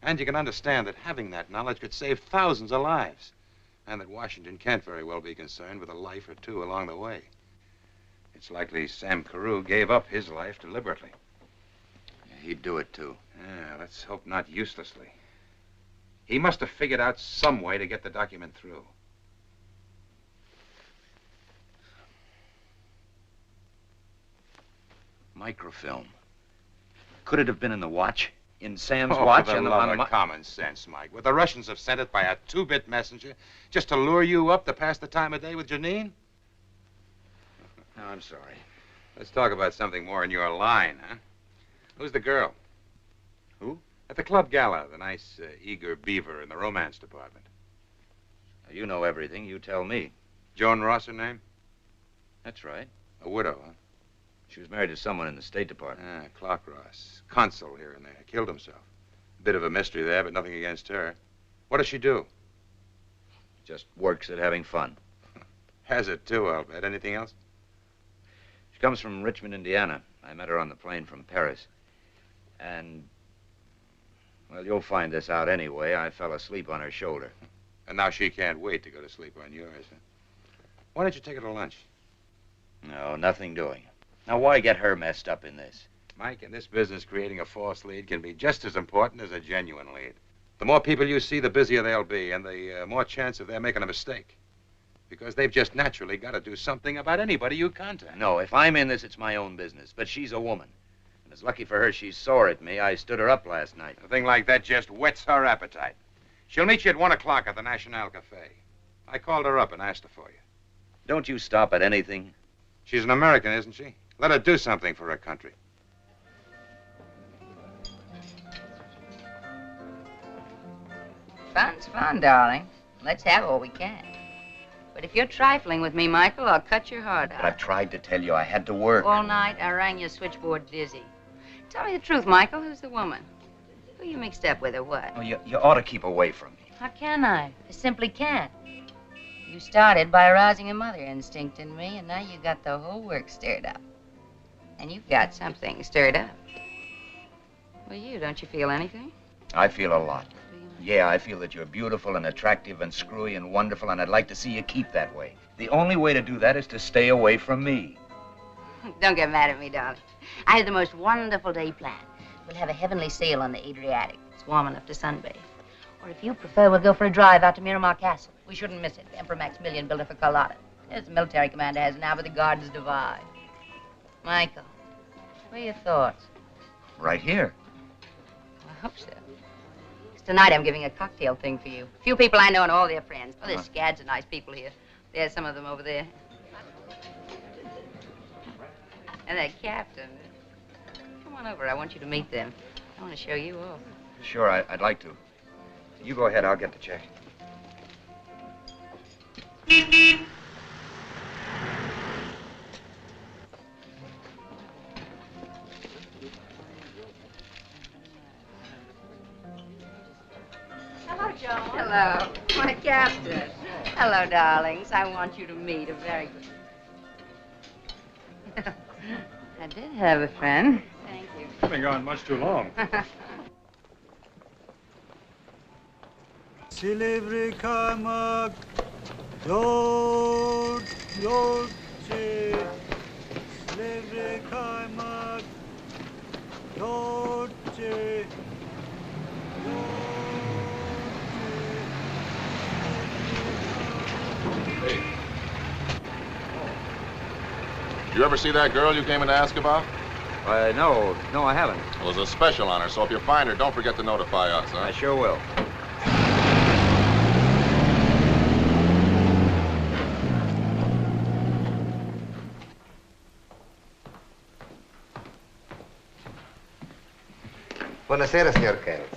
And you can understand that having that knowledge could save thousands of lives, and that Washington can't very well be concerned with a life or two along the way. It's likely Sam Carew gave up his life deliberately. Yeah, he'd do it, too. Yeah, let's hope not uselessly. He must have figured out some way to get the document through. Microfilm. Could it have been in the watch? In Sam's Oh, watch? for the and love of common sense, Mike. Would the Russians have sent it by a 2-bit messenger just to lure you up to pass the time of day with Janine? No, I'm sorry. Let's talk about something more in your line, huh? Who's the girl? Who? At the club gala, the nice, eager beaver in the romance department. You know everything. You tell me. Joan Ross, her name? That's right. A widow, huh? She was married to someone in the State Department. Ah, Clark Ross. Consul here and there. Killed himself. A bit of a mystery there, but nothing against her. What does she do? Just works at having fun. Has it, too, I'll bet. Anything else? She comes from Richmond, Indiana. I met her on the plane from Paris. And, well, you'll find this out anyway. I fell asleep on her shoulder. And now she can't wait to go to sleep on yours, huh? Why don't you take her to lunch? No, nothing doing. Now, why get her messed up in this? Mike, in this business, creating a false lead can be just as important as a genuine lead. The more people you see, the busier they'll be, and the more chance of their making a mistake. Because they've just naturally got to do something about anybody you contact. No, if I'm in this, it's my own business. But she's a woman. And it's lucky for her she's sore at me. I stood her up last night. A thing like that just whets her appetite. She'll meet you at 1 o'clock at the National Cafe. I called her up and asked her for you. Don't you stop at anything? She's an American, isn't she? Let her do something for her country. Fun's fun, darling. Let's have what we can. But if you're trifling with me, Michael, I'll cut your heart out. I've tried to tell you I had to work. All night, I rang your switchboard dizzy. Tell me the truth, Michael. Who's the woman? Who you mixed up with or what? Oh, you ought to keep away from me. How can I? I simply can't. You started by arousing a mother instinct in me, and now you got the whole work stirred up. And you've got something stirred up. Well, don't you feel anything? I feel a lot. Yeah, I feel that you're beautiful and attractive and screwy and wonderful, and I'd like to see you keep that way. The only way to do that is to stay away from me. Don't get mad at me, darling. I had the most wonderful day planned. We'll have a heavenly sail on the Adriatic. It's warm enough to sunbathe. Or if you prefer, we'll go for a drive out to Miramar Castle. We shouldn't miss it. Emperor Maximilian built it for Carlotta. There's the military commander has it now, but the gardens divide. Michael, what are your thoughts? Right here. I hope so. 'Cause tonight I'm giving a cocktail thing for you. A few people I know and all their friends. Oh, there's scads of nice people here. There's some of them over there. And that captain. Come on over. I want you to meet them. I want to show you off. Sure, I'd like to. You go ahead. I'll get the check. Hello, Joan. Hello. My captain. Hello, darlings. I want you to meet a very good... I did have a friend. Thank you. You've been gone much too long. Silivri kaymak, yoğurt, yoğurtçı. Silivri kaymak, yoğurtçı. Hey. Did you ever see that girl you came in to ask about? No, I haven't. It was a special on her, so if you find her, don't forget to notify us, huh? I sure will. Buonasera, signor Kells.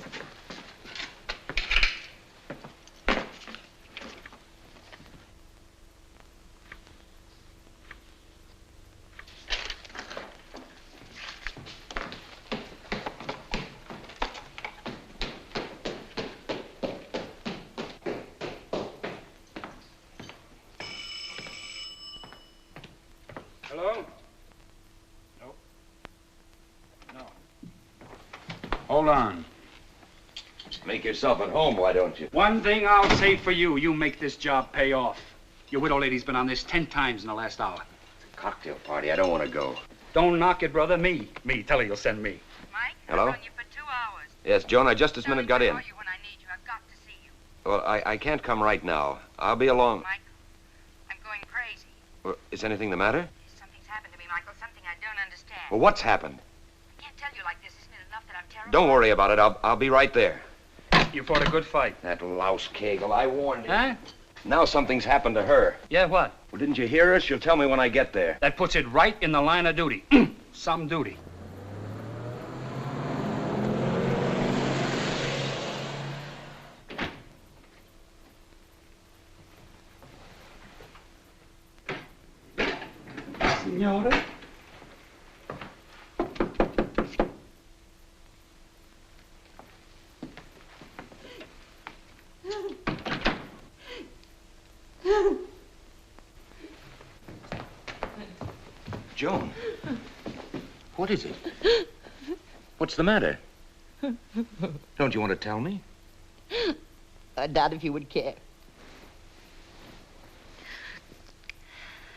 Hello? No. No. Hold on. Make yourself at home, why don't you? One thing I'll say for you, you make this job pay off. Your widow lady's been on this 10 times in the last hour. Cocktail party. I don't want to go. Don't knock it, brother. Me. Tell her you'll send me. Mike, Hello? I've known you for 2 hours. Yes, Joan, I just this minute got in. I'll call you when I need you. I've got to see you. Well, I can't come right now. I'll be along. Michael, I'm going crazy. Well, is anything the matter? Something's happened to me, Michael. Something I don't understand. Well, what's happened? I can't tell you like this. Isn't it enough that I'm terrible? Don't worry about it. I'll be right there. You fought a good fight. That louse Kegel, I warned you. Huh? Now something's happened to her. Yeah, what? Well, didn't you hear her? She'll tell me when I get there. That puts it right in the line of duty. Some duty. Signore? Joan, what is it? What's the matter? Don't you want to tell me? I doubt if you would care.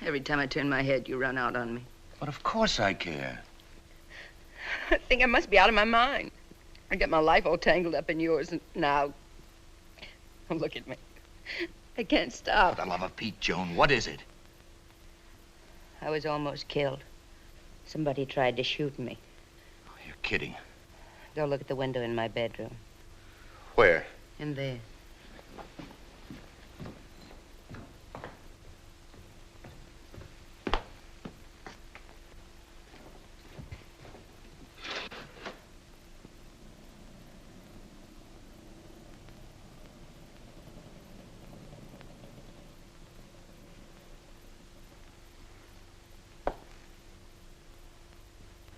Every time I turn my head, you run out on me. But of course I care. I think I must be out of my mind. I get my life all tangled up in yours, and now... Oh, look at me. I can't stop. For the love of Pete, Joan, what is it? I was almost killed. Somebody tried to shoot me. Oh, you're kidding. Go look at the window in my bedroom. Where? In there.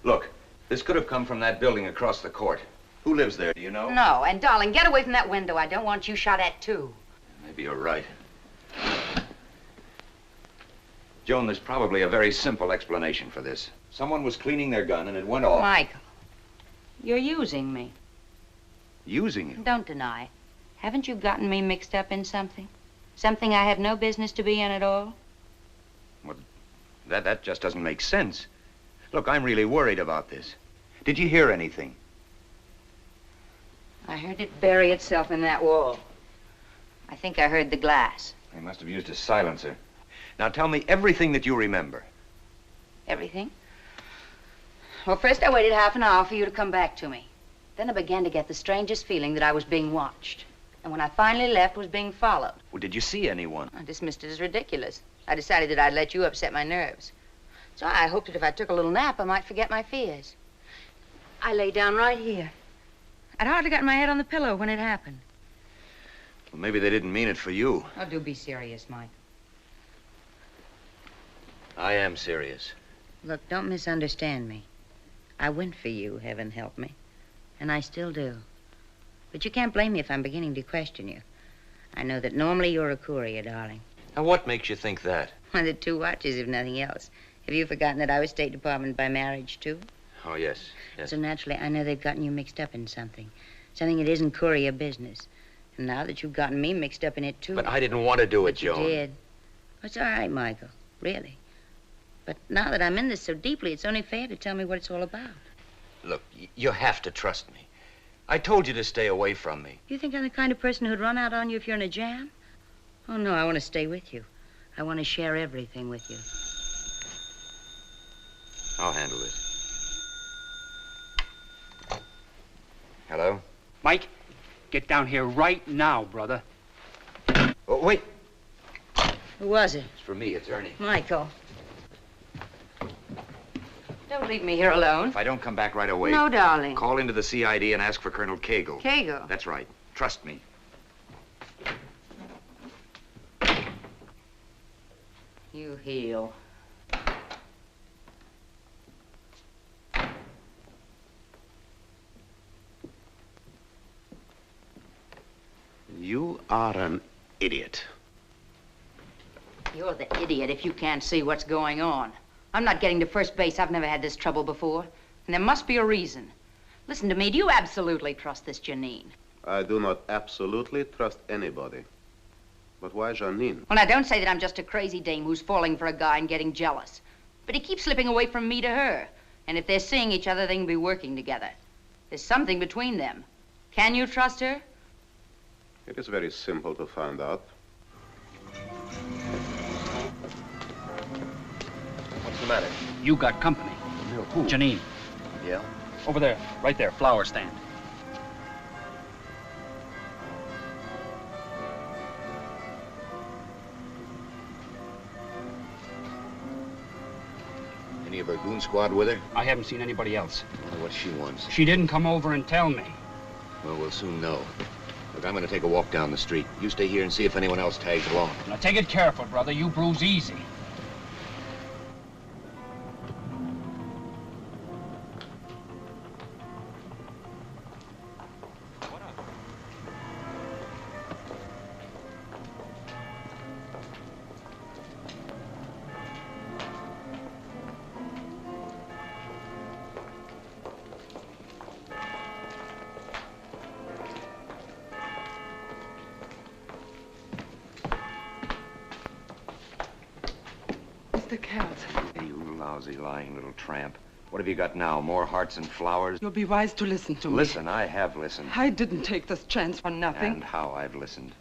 Look, this could have come from that building across the court. Who lives there, do you know? No, and darling, get away from that window. I don't want you shot at, too. Maybe you're right. Joan, there's probably a very simple explanation for this. Someone was cleaning their gun and it went off. Michael, you're using me. Using you? Don't deny. Haven't you gotten me mixed up in something? Something I have no business to be in at all? Well, that just doesn't make sense. Look, I'm really worried about this. Did you hear anything? I heard it bury itself in that wall. I think I heard the glass. They must have used a silencer. Now tell me everything that you remember. Everything? Well, first I waited half an hour for you to come back to me. Then I began to get the strangest feeling that I was being watched. And when I finally left, was being followed. Well, did you see anyone? I dismissed it as ridiculous. I decided that I'd let you upset my nerves. So I hoped that if I took a little nap, I might forget my fears. I lay down right here. I'd hardly gotten my head on the pillow when it happened. Well, maybe they didn't mean it for you. Oh, do be serious, Mike. I am serious. Look, don't misunderstand me. I went for you, heaven help me. And I still do. But you can't blame me if I'm beginning to question you. I know that normally you're a courier, darling. Now, what makes you think that? Well, the 2 watches, if nothing else. Have you forgotten that I was State Department by marriage, too? Oh, yes. Yes. So naturally, I know they've gotten you mixed up in something. Something that isn't courier business. And now that you've gotten me mixed up in it, too. But I didn't want to do it, But you Joan. did. It's all right, Michael. Really. But now that I'm in this so deeply, it's only fair to tell me what it's all about. Look, you have to trust me. I told you to stay away from me. You think I'm the kind of person who'd run out on you if you're in a jam? Oh, no, I want to stay with you. I want to share everything with you. I'll handle this. Hello? Mike, get down here right now, brother. Oh, wait. Who was it? It's for me. It's Ernie. Michael. Don't leave me here alone. If I don't come back right away... No, darling. Call into the CID and ask for Colonel Cagle. Cagle? That's right. Trust me. You heal. You are an idiot. You're the idiot if you can't see what's going on. I'm not getting to first base. I've never had this trouble before. And there must be a reason. Listen to me. Do you absolutely trust this Janine? I do not absolutely trust anybody. But why Janine? Well, now, don't say that I'm just a crazy dame who's falling for a guy and getting jealous. But he keeps slipping away from me to her. And if they're seeing each other, they can be working together. There's something between them. Can you trust her? It is very simple to find out. What's the matter? You got company. Who? Janine. Yeah? Over there, right there, flower stand. Any of her goon squad with her? I haven't seen anybody else. I wonder what she wants. She didn't come over and tell me. Well, we'll soon know. Look, I'm going to take a walk down the street. You stay here and see if anyone else tags along. Now, take it careful, brother. You bruise easy. Mr. Kells, Hey, you lousy, lying little tramp. What have you got now? More hearts and flowers? you'll be wise to listen to me. Listen, I have listened. I didn't take this chance for nothing. And how I've listened.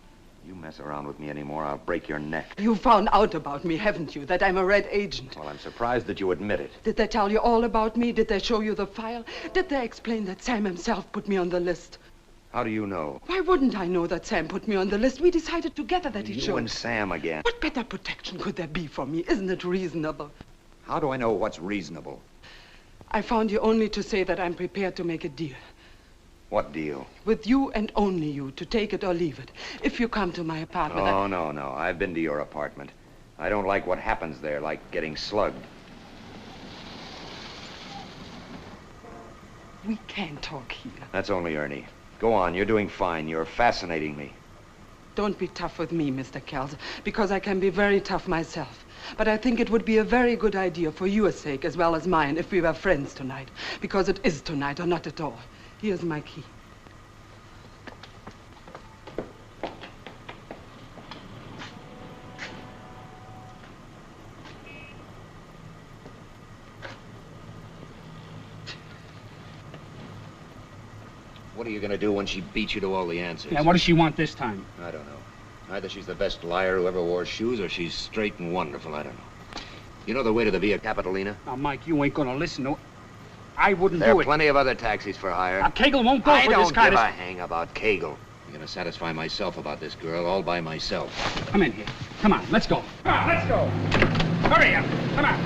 You mess around with me anymore, I'll break your neck. You found out about me, haven't you? That I'm a red agent. Well, I'm surprised that you admit it. Did they tell you all about me? Did they show you the file? Did they explain that Sam himself put me on the list? How do you know? Why wouldn't I know that Sam put me on the list? We decided together that he You should. and Sam again. What better protection could there be for me? Isn't it reasonable? How do I know what's reasonable? I found you only to say that I'm prepared to make a deal. What deal? With you and only you, to take it or leave it. If you come to my apartment, Oh, no. I've been to your apartment. I don't like what happens there, like getting slugged. we can't talk here. That's only Ernie. Go on, you're doing fine. You're fascinating me. Don't be tough with me, Mr. Kells, because I can be very tough myself. But I think it would be a very good idea for your sake as well as mine if we were friends tonight. Because it is tonight or not at all. Here's my key. What are you going to do when she beats you to all the answers? Yeah, what does she want this time? I don't know. Either she's the best liar who ever wore shoes, or she's straight and wonderful. I don't know. You know the way to the Via Capitolina? Now, Mike, you ain't gonna listen to... I wouldn't There do are it. plenty of other taxis for hire. Now, Kegel won't go I for this don't kind give of... a hang about Kegel. I'm going to satisfy myself about this girl all by myself. Come in here. Come on, let's go. Come on, let's go. Hurry up. Come on.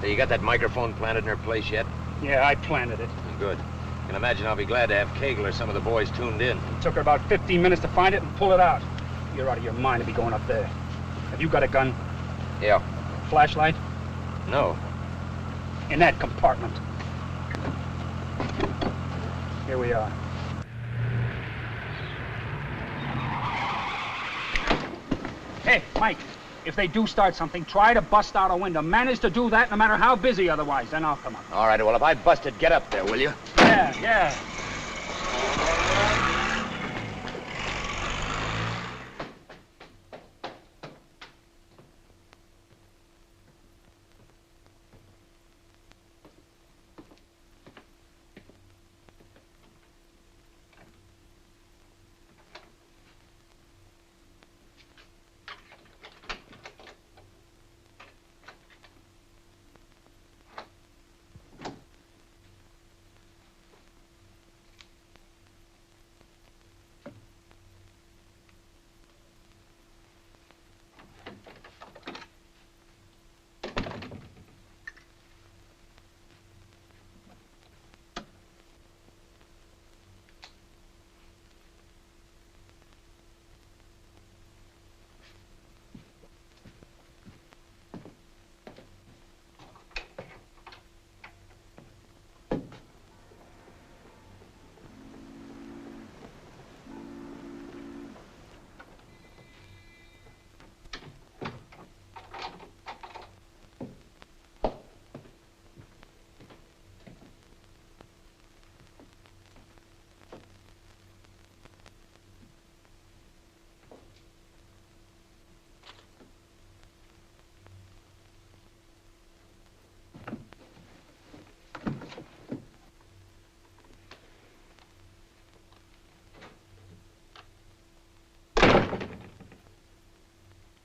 So you got that microphone planted in her place yet? Yeah, I planted it. Good. I can imagine I'll be glad to have Kegel or some of the boys tuned in. It took her about 15 minutes to find it and pull it out. You're out of your mind to be going up there. Have you got a gun? Yeah. Flashlight? No. In that compartment. Here we are. Hey, Mike, if they do start something, try to bust out a window. Manage to do that no matter how busy otherwise, then I'll come up. All right, well, if I busted, get up there, will you? Yeah, yeah.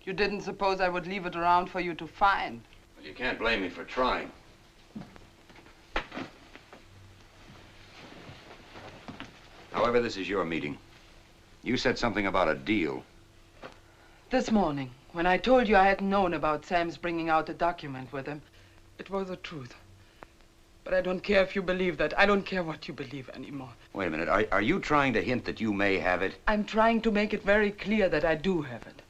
You didn't suppose I would leave it around for you to find? Well, you can't blame me for trying. However, this is your meeting. You said something about a deal. This morning, when I told you I hadn't known about Sam's bringing out a document with him, it was the truth. But I don't care if you believe that. I don't care what you believe anymore. Wait a minute. Are you trying to hint that you may have it? I'm trying to make it very clear that I do have it.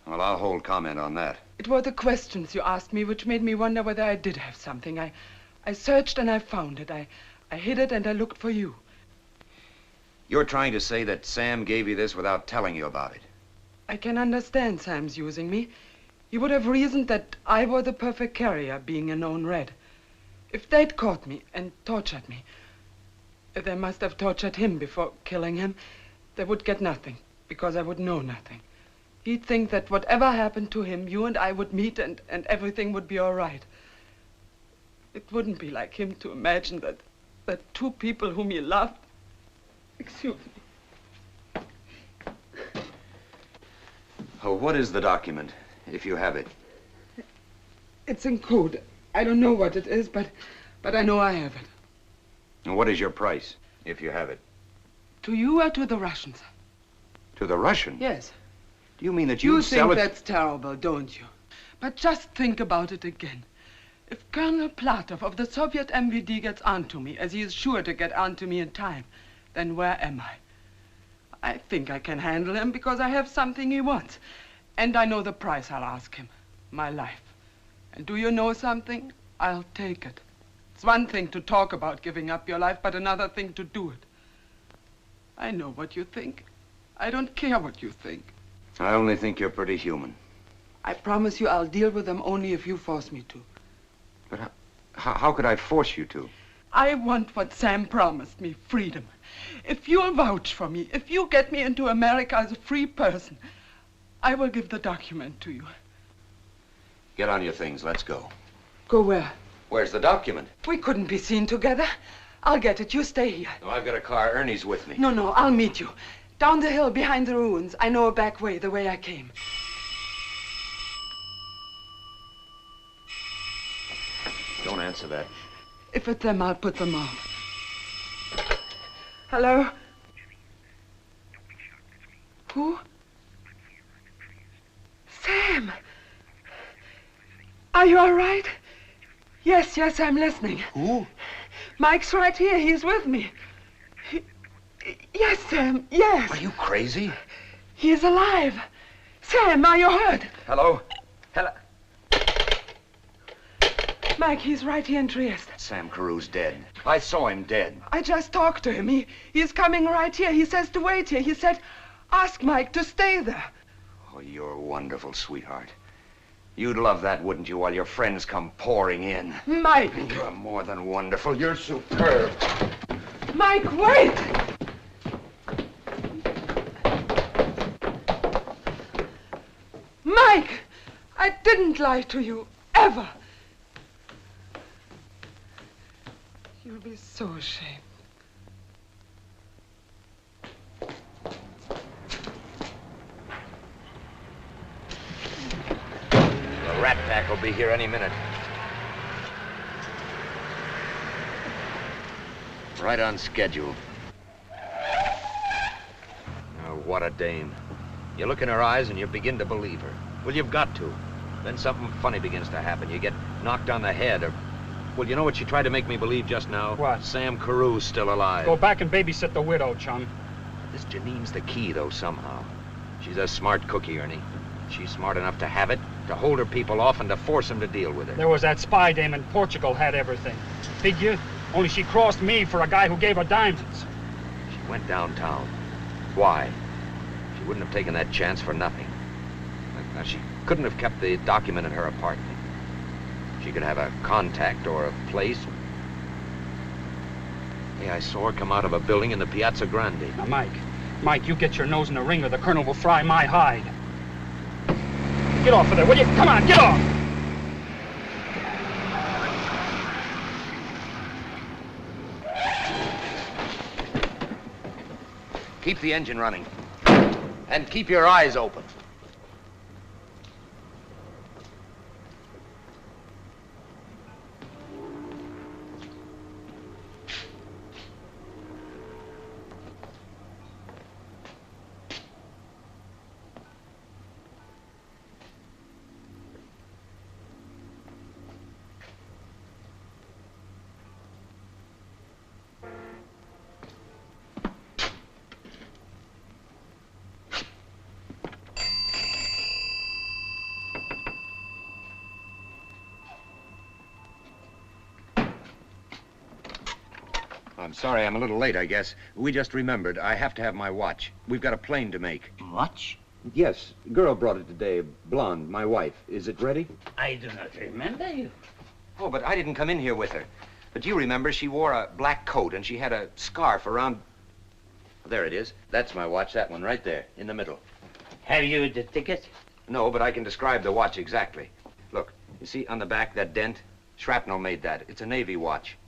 Well, I'll hold comment on that. It were the questions you asked me which made me wonder whether I did have something. I searched and I found it. I hid it and I looked for you. You're trying to say that Sam gave you this without telling you about it. I can understand Sam's using me. He would have reasoned that I were the perfect carrier, being a known red. If they'd caught me and tortured me, if they must have tortured him before killing him, they would get nothing, because I would know nothing. He'd think that whatever happened to him, you and I would meet and everything would be all right. It wouldn't be like him to imagine that two people whom he loved... Excuse me. Oh, what is the document, if you have it? It's in code. I don't know what it is, but I know I have it. And what is your price, if you have it? To you or to the Russians? To the Russian? Yes. Do you mean that you'd sell it? You think that's terrible, don't you? But just think about it again. If Colonel Platov of the Soviet MVD gets onto me, as he is sure to get onto me in time, then where am I? I think I can handle him because I have something he wants. And I know the price I'll ask him. My life. And do you know something? I'll take it. It's one thing to talk about giving up your life, but another thing to do it. I know what you think. I don't care what you think. I only think you're pretty human. I promise you I'll deal with them only if you force me to. But how could I force you to? I want what Sam promised me, freedom. If you'll vouch for me, if you get me into America as a free person, I will give the document to you. Get on your things. Let's go. Go where? Where's the document? We couldn't be seen together. I'll get it. You stay here. No, I've got a car. Ernie's with me. No, I'll meet you. Down the hill behind the ruins. I know a back way, the way I came. Don't answer that. If it's them, I'll put them off. Hello? Who? Sam! Are you all right? Yes, I'm listening. Who? Mike's right here. He's with me. Yes, Sam, yes. Are you crazy? He is alive. Sam, are you hurt? Hello? Hello? Mike, he's right here in Trieste. Sam Carew's dead. I saw him dead. I just talked to him. He's coming right here. He says to wait here. He said, ask Mike to stay there. Oh, you're wonderful, sweetheart. You'd love that, wouldn't you, while your friends come pouring in? Mike! You're more than wonderful. You're superb. Mike, wait! Mike! I didn't lie to you, ever. You'll be so ashamed. The rat pack will be here any minute. Right on schedule. Oh, what a dame. You look in her eyes and you begin to believe her. Well, you've got to. Then something funny begins to happen. You get knocked on the head or... Well, you know what she tried to make me believe just now? What? Sam Carew's still alive. Go back and babysit the widow, chum. This Janine's the key, though, somehow. She's a smart cookie, Ernie. She's smart enough to have it, to hold her people off, and to force them to deal with her. There was that spy dame in Portugal had everything. Figure? Only she crossed me for a guy who gave her diamonds. She went downtown. Why? She wouldn't have taken that chance for nothing. Now, she couldn't have kept the document in her apartment. She could have a contact or a place. Hey, I saw her come out of a building in the Piazza Grande. Now, Mike, you get your nose in the ring or the colonel will fry my hide. Get off of there, will you? Come on, get off! Keep the engine running. And keep your eyes open. I'm sorry I'm a little late, I guess. We just remembered. I have to have my watch. We've got a plane to make. Watch? Yes. Girl brought it today. Blonde, my wife. Is it ready? I do not remember you. Oh, but I didn't come in here with her. But you remember she wore a black coat and she had a scarf around... There it is. That's my watch, that one right there, in the middle. Have you the ticket? No, but I can describe the watch exactly. Look, you see on the back, that dent? Shrapnel made that. It's a Navy watch.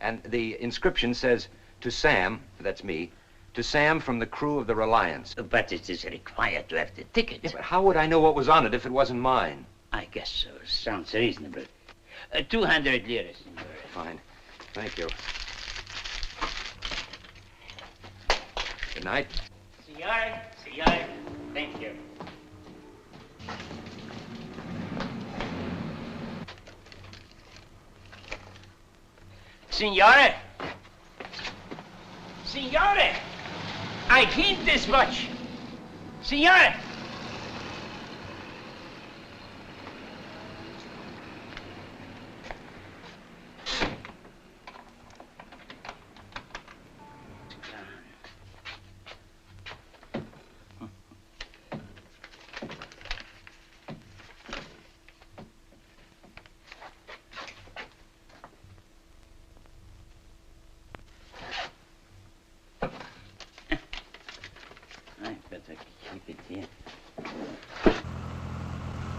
And the inscription says, to Sam, that's me, to Sam from the crew of the Reliance. But it is required to have the ticket. Yeah, but how would I know what was on it if it wasn't mine? I guess so. Sounds reasonable. 200 lira, senor. Fine. Thank you. Good night. Senor. Thank you. Signore! Signore! I hint this much! Signore!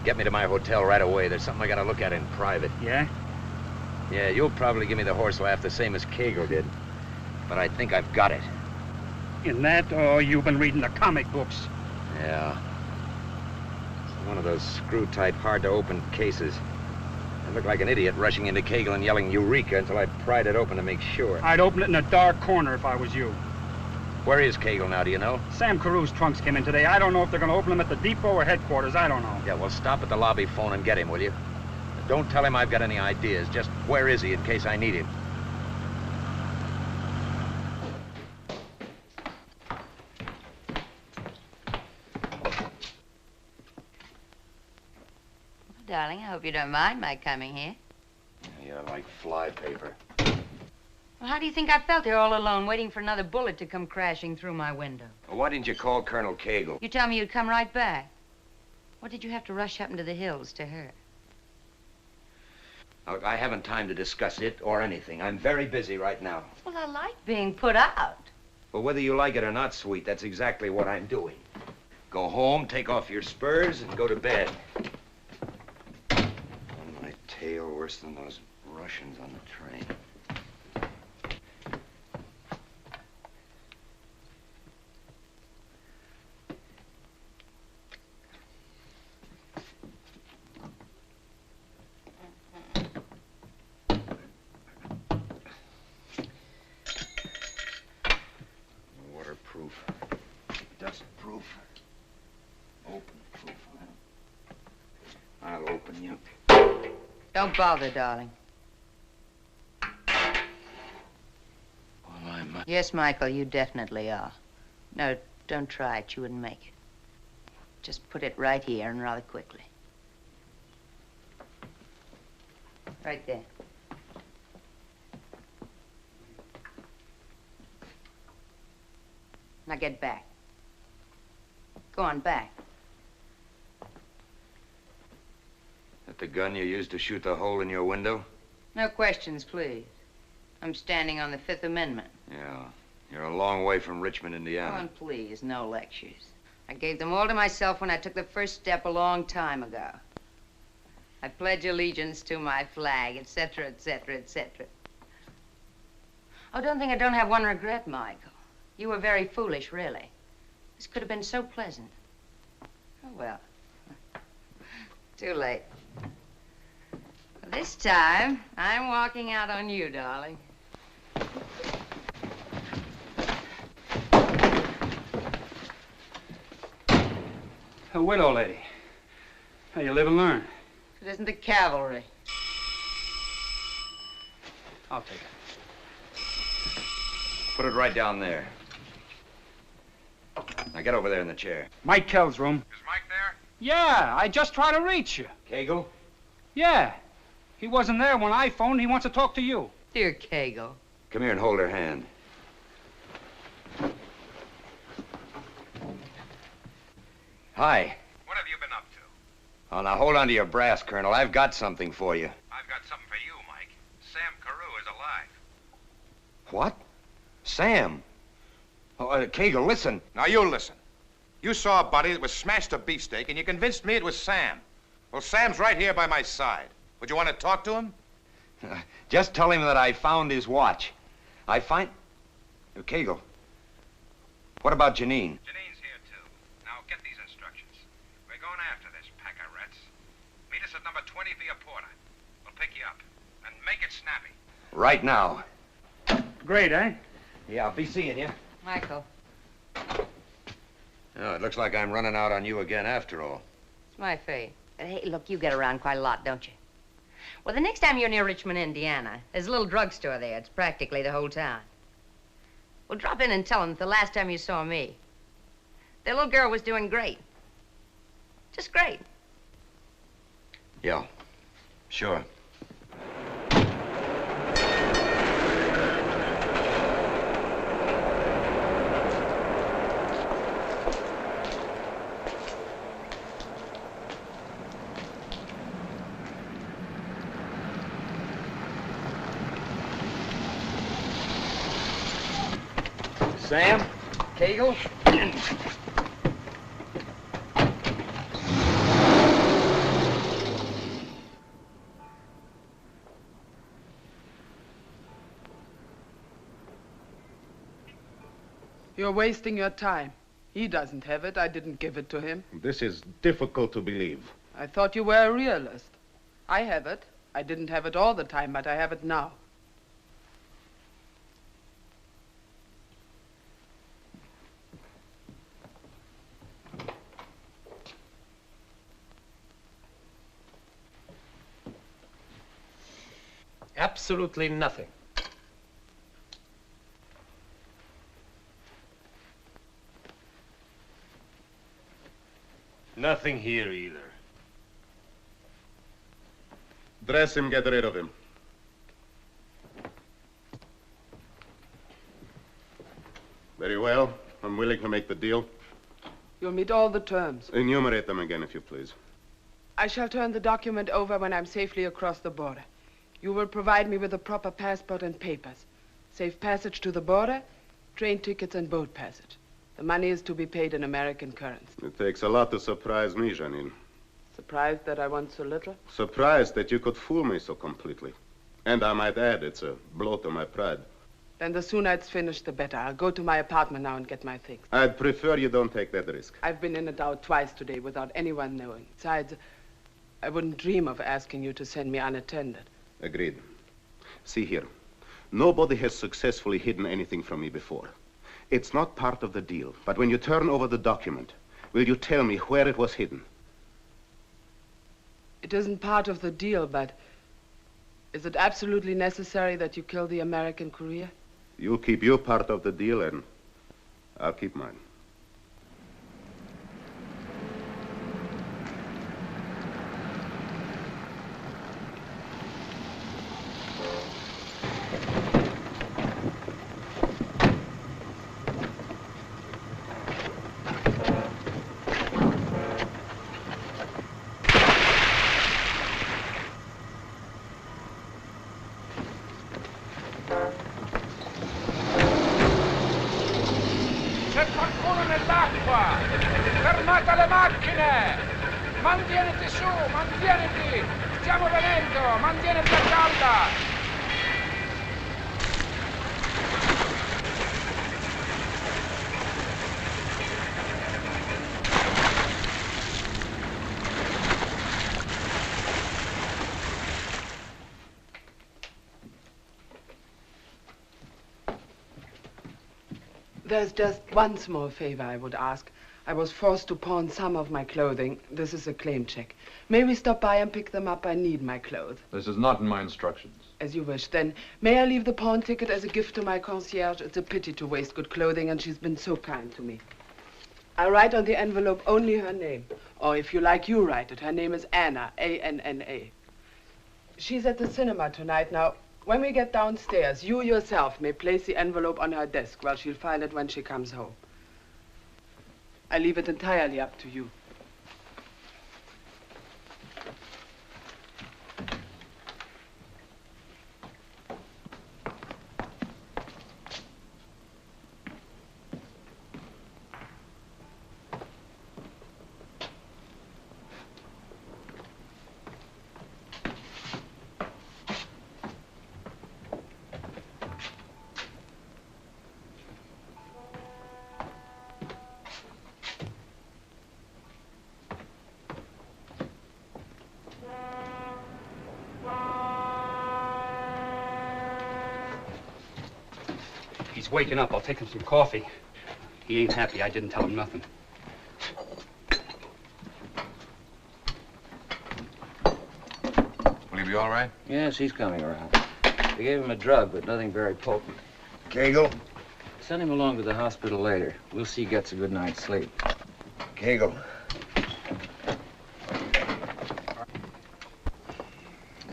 Get me to my hotel right away. There's something I gotta look at in private. Yeah? Yeah, you'll probably give me the horse laugh the same as Kegel did. But I think I've got it. In that, or you've been reading the comic books? Yeah. It's one of those screw-type, hard-to-open cases. I looked like an idiot rushing into Kegel and yelling Eureka until I pried it open to make sure. I'd open it in a dark corner if I was you. Where is Kegel now, do you know? Sam Carew's trunks came in today. I don't know if they're going to open them at the depot or headquarters. I don't know. Yeah, well, stop at the lobby phone and get him, will you? Don't tell him I've got any ideas. Just where is he in case I need him? Well, darling, I hope you don't mind my coming here. You're like fly paper. Well, how do you think I felt here all alone, waiting for another bullet to come crashing through my window? Well, why didn't you call Colonel Kegel? You tell me you'd come right back. What did you have to rush up into the hills to her? Look, I haven't time to discuss it or anything. I'm very busy right now. Well, I like being put out. Well, whether you like it or not, sweet, that's exactly what I'm doing. Go home, take off your spurs, and go to bed. On my tail, worse than those Russians on the train. Waterproof, dustproof, open-proof. I'll open you. Don't bother, darling. Well, I'm... Yes, Michael, you definitely are. No, don't try it. You wouldn't make it. Just put it right here and rather quickly. Right there. Now get back. Go on, back. That the gun you used to shoot the hole in your window? No questions, please. I'm standing on the Fifth Amendment. Yeah. You're a long way from Richmond, Indiana. Oh, and please, no lectures. I gave them all to myself when I took the first step a long time ago. I pledge allegiance to my flag, etc., etc., etc. Oh, don't think I don't have one regret, Michael. You were very foolish, really. This could have been so pleasant. Oh, well. Too late. This time, I'm walking out on you, darling. A widow lady. How you live and learn. It isn't the cavalry. I'll take it. Put it right down there. Now get over there in the chair. Mike Kell's room. Is Mike there? Yeah, I just tried to reach you. Kegel? Yeah. He wasn't there when I phoned. He wants to talk to you. Dear Kegel. Come here and hold her hand. Hi. What have you been up to? Oh, now hold on to your brass, Colonel. I've got something for you. I've got something for you, Mike. Sam Carew is alive. What? Sam? Oh, Kegel, listen. Now you listen. You saw a body that was smashed to beefsteak, and you convinced me it was Sam. Well, Sam's right here by my side. Would you want to talk to him? Just tell him that I found his watch. Kegel, what about Janine? Janine's here, too. Now, get these instructions. We're going after this pack of rats. Meet us at number 20 Via Porta. We'll pick you up. And make it snappy. Right now. Great, eh? Yeah, I'll be seeing you. Michael. Oh, it looks like I'm running out on you again after all. It's my fate. But hey, look, you get around quite a lot, don't you? Well, the next time you're near Richmond, Indiana, there's a little drugstore there. It's practically the whole town. Well, drop in and tell them that the last time you saw me, their little girl was doing great. Just great. Yeah, sure. Sam? Kegel? You're wasting your time. He doesn't have it. I didn't give it to him. This is difficult to believe. I thought you were a realist. I have it. I didn't have it all the time, but I have it now. Absolutely nothing. Nothing here either. Dress him, get rid of him. Very well. I'm willing to make the deal. You'll meet all the terms. Enumerate them again, if you please. I shall turn the document over when I'm safely across the border. You will provide me with a proper passport and papers. Safe passage to the border, train tickets and boat passage. The money is to be paid in American currency. It takes a lot to surprise me, Janine. Surprised that I want so little? Surprised that you could fool me so completely. And I might add, it's a blow to my pride. Then the sooner it's finished, the better. I'll go to my apartment now and get my things. I'd prefer you don't take that risk. I've been in and out twice today without anyone knowing. Besides, I wouldn't dream of asking you to send me unattended. Agreed. See here. Nobody has successfully hidden anything from me before. It's not part of the deal, but when you turn over the document, will you tell me where it was hidden? It isn't part of the deal, but is it absolutely necessary that you kill the American Courier? You'll keep your part of the deal, and I'll keep mine. C'è qualcuno nell'acqua! Fermate le macchine! Mantieniti su, mantieniti! Stiamo venendo! Mantieniti a galla! There's just one small favor I would ask. I was forced to pawn some of my clothing. This is a claim check. May we stop by and pick them up? I need my clothes. This is not in my instructions. As you wish. Then, may I leave the pawn ticket as a gift to my concierge? It's a pity to waste good clothing, and she's been so kind to me. I'll write on the envelope only her name. Or if you like, you write it. Her name is Anna, A-N-N-A. She's at the cinema tonight. Now, when we get downstairs, you yourself may place the envelope on her desk while she'll find it when she comes home. I leave it entirely up to you. He's waking up. I'll take him some coffee. He ain't happy. I didn't tell him nothing. Will he be all right? Yes, he's coming around. They gave him a drug, but nothing very potent. Kegel? Send him along to the hospital later. We'll see he gets a good night's sleep. Kegel.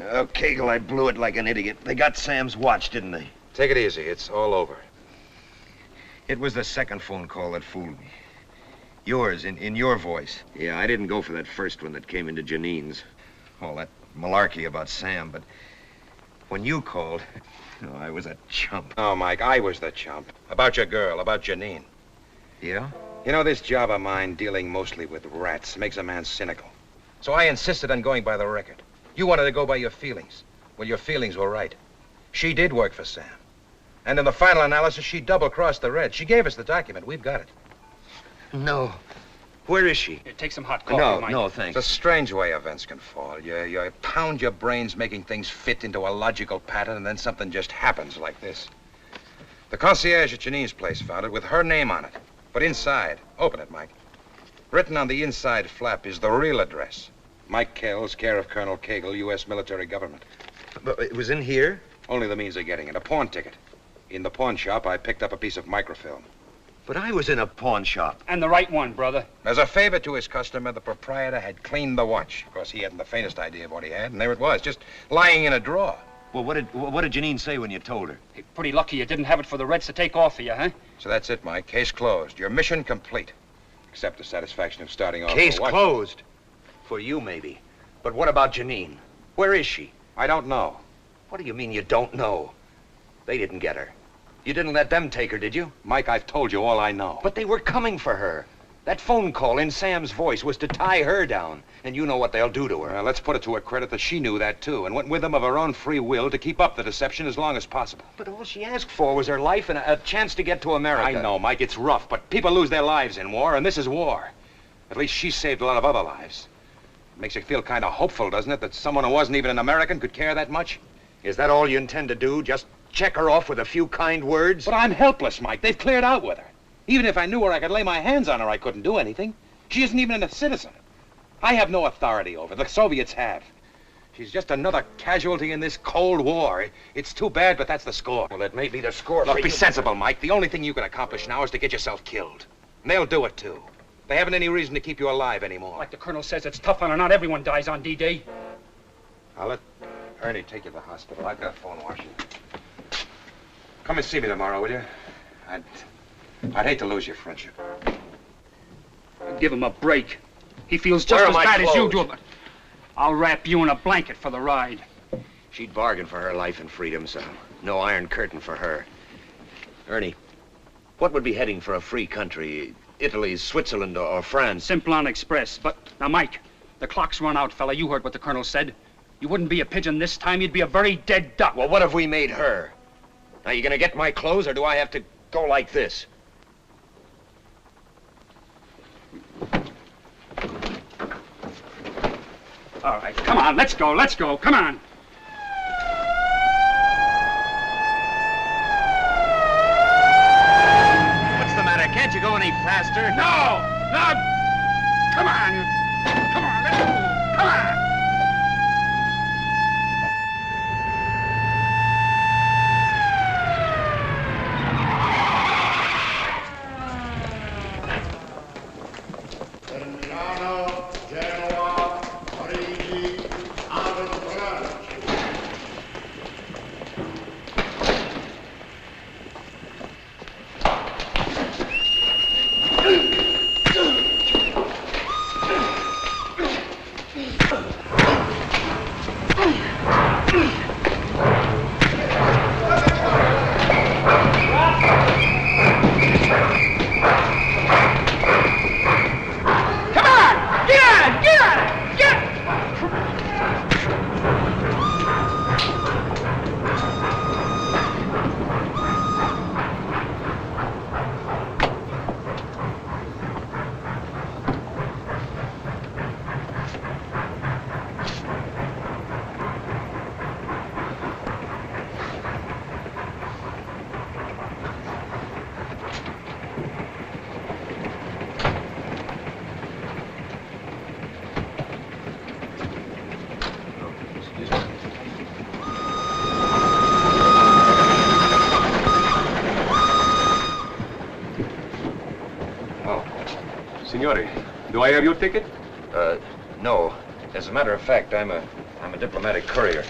Oh, Kegel, I blew it like an idiot. They got Sam's watch, didn't they? Take it easy. It's all over. It was the second phone call that fooled me. Yours, in your voice. Yeah, I didn't go for that first one that came into Janine's. All that malarkey about Sam, but when you called, oh, I was a chump. Oh, Mike, I was the chump. About your girl, about Janine. Yeah? You know, this job of mine, dealing mostly with rats, makes a man cynical. So I insisted on going by the record. You wanted to go by your feelings. Well, your feelings were right. She did work for Sam. And in the final analysis, she double-crossed the Red. She gave us the document. We've got it. No. Where is she? Here, take some hot coffee, Mike. No, thanks. It's a strange way events can fall. You pound your brains making things fit into a logical pattern, and then something just happens like this. The concierge at Janine's place found it with her name on it. But inside, open it, Mike. Written on the inside flap is the real address. Mike Kells, care of Colonel Cagle, U.S. military government. But it was in here? Only the means of getting it. A pawn ticket. In the pawn shop, I picked up a piece of microfilm. But I was in a pawn shop. And the right one, brother. As a favor to his customer, the proprietor had cleaned the watch. Of course, he hadn't the faintest idea of what he had, and there it was, just lying in a drawer. Well, what did Janine say when you told her? Hey, pretty lucky you didn't have it for the Reds to take off of you, huh? So that's it, Mike. Case closed. Your mission complete. Except the satisfaction of starting off. Case closed? For you, maybe. But what about Janine? Where is she? I don't know. What do you mean you don't know? They didn't get her. You didn't let them take her, did you? Mike, I've told you all I know. But they were coming for her. That phone call in Sam's voice was to tie her down. And you know what they'll do to her. Well, let's put it to her credit that she knew that, too, and went with them of her own free will to keep up the deception as long as possible. But all she asked for was her life and a chance to get to America. I know, Mike, it's rough, but people lose their lives in war, and this is war. At least she saved a lot of other lives. It makes you feel kind of hopeful, doesn't it, that someone who wasn't even an American could care that much? Is that all you intend to do? Just check her off with a few kind words? But I'm helpless, Mike. They've cleared out with her. Even if I knew where I could lay my hands on her, I couldn't do anything. She isn't even a citizen. I have no authority over her. The Soviets have. She's just another casualty in this Cold War. It's too bad, but that's the score. Well, that may be the score. Look, be sensible, Mike. The only thing you can accomplish now is to get yourself killed. And they'll do it, too. They haven't any reason to keep you alive anymore. Like the Colonel says, it's tough on her. Not everyone dies on D-Day. I'll let Ernie take you to the hospital. I've got a phone washing. Come and see me tomorrow, will you? I'd hate to lose your friendship. Give him a break. He feels just as bad as you do, but I'll wrap you in a blanket for the ride. She'd bargained for her life and freedom, so no iron curtain for her. Ernie, what would be heading for a free country? Italy, Switzerland, or France? Simplon Express. But now, Mike, the clock's run out, fella. You heard what the Colonel said. You wouldn't be a pigeon this time. You'd be a very dead duck. Well, what have we made her? Now, you gonna get my clothes, or do I have to go like this? All right, come on, let's go, come on. What's the matter? Can't you go any faster? No! Come on, let's go, come on! Milano, Genoa, Parigi, and Signore, do I have your ticket? No. As a matter of fact, I'm a diplomatic courier.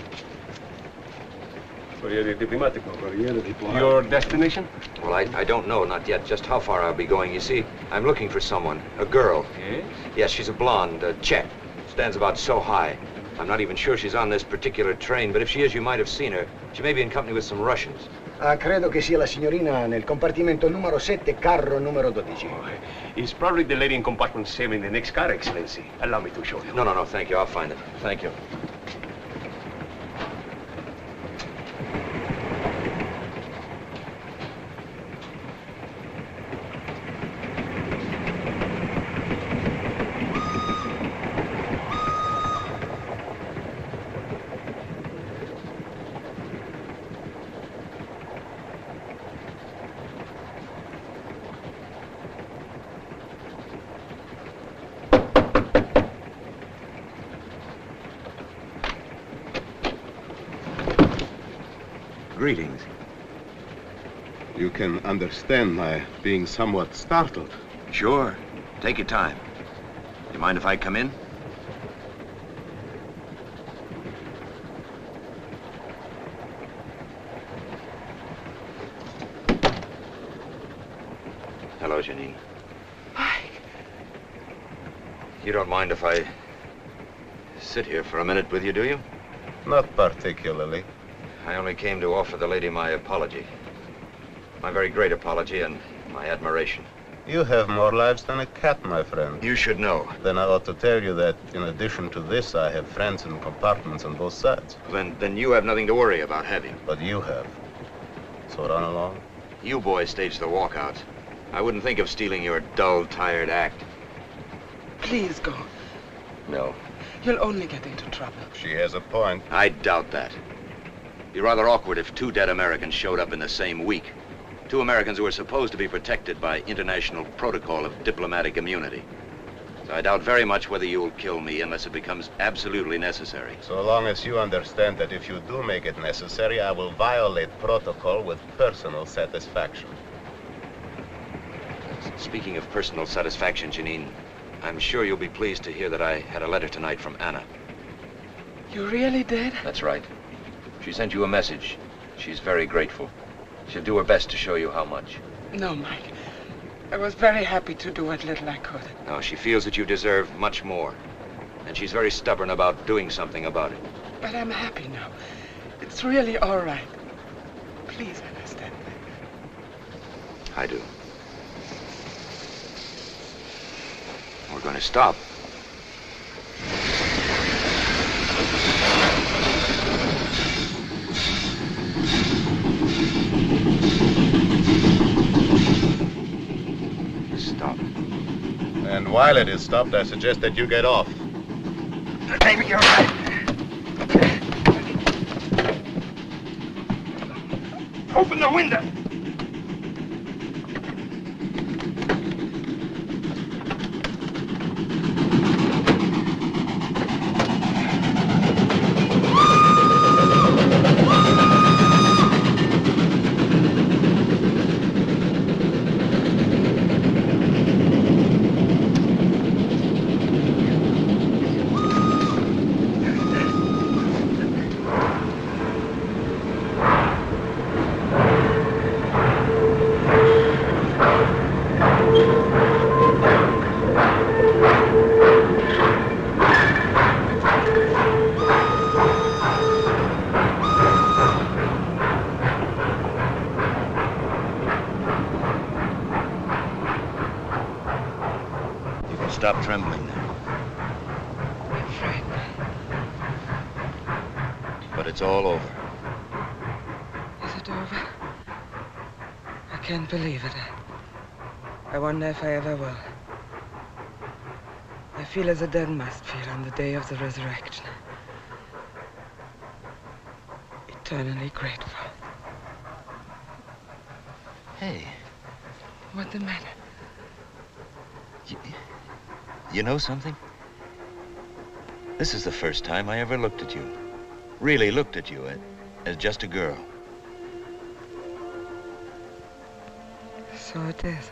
Corriere diplomatico, corriere diplomatico. Your destination? Well, I don't know, not yet, just how far I'll be going. You see, I'm looking for someone, a girl. Yes? Yes, she's a blonde, Czech. Stands about so high. I'm not even sure she's on this particular train, but if she is, you might have seen her. She may be in company with some Russians. Credo che sia la signorina nel compartimento numero 7, carro numero 12. It's probably the lady in compartment 7 in the next car, Excellency. Allow me to show you. No, thank you. I'll find it. Thank you. Greetings. You can understand my being somewhat startled. Sure. Take your time. You mind if I come in? Hello, Janine. Mike. You don't mind if I sit here for a minute with you, do you? Not particularly. I only came to offer the lady my apology. My very great apology and my admiration. You have more lives than a cat, my friend. You should know. Then I ought to tell you that, in addition to this, I have friends in compartments on both sides. Then you have nothing to worry about, have you? But you have. So run along. You boys stage the walkouts. I wouldn't think of stealing your dull, tired act. Please go. No. You'll only get into trouble. She has a point. I doubt that. It'd be rather awkward if two dead Americans showed up in the same week. Two Americans who are supposed to be protected by international protocol of diplomatic immunity. So I doubt very much whether you'll kill me unless it becomes absolutely necessary. So long as you understand that if you do make it necessary, I will violate protocol with personal satisfaction. Speaking of personal satisfaction, Janine, I'm sure you'll be pleased to hear that I had a letter tonight from Anna. You really did? That's right. She sent you a message. She's very grateful. She'll do her best to show you how much. No, Mike. I was very happy to do what little I could. No, she feels that you deserve much more. And she's very stubborn about doing something about it. But I'm happy now. It's really all right. Please understand me. I do. We're going to stop. Stop. And while it is stopped, I suggest that you get off. Maybe you're right. Open the window. Stop trembling now. I'm frightened. But it's all over. Is it over? I can't believe it. I wonder if I ever will. I feel as the dead must feel on the day of the resurrection. Eternally grateful. Hey. What's the matter? You know something? This is the first time I ever looked at you. Really looked at you as just a girl. So it is.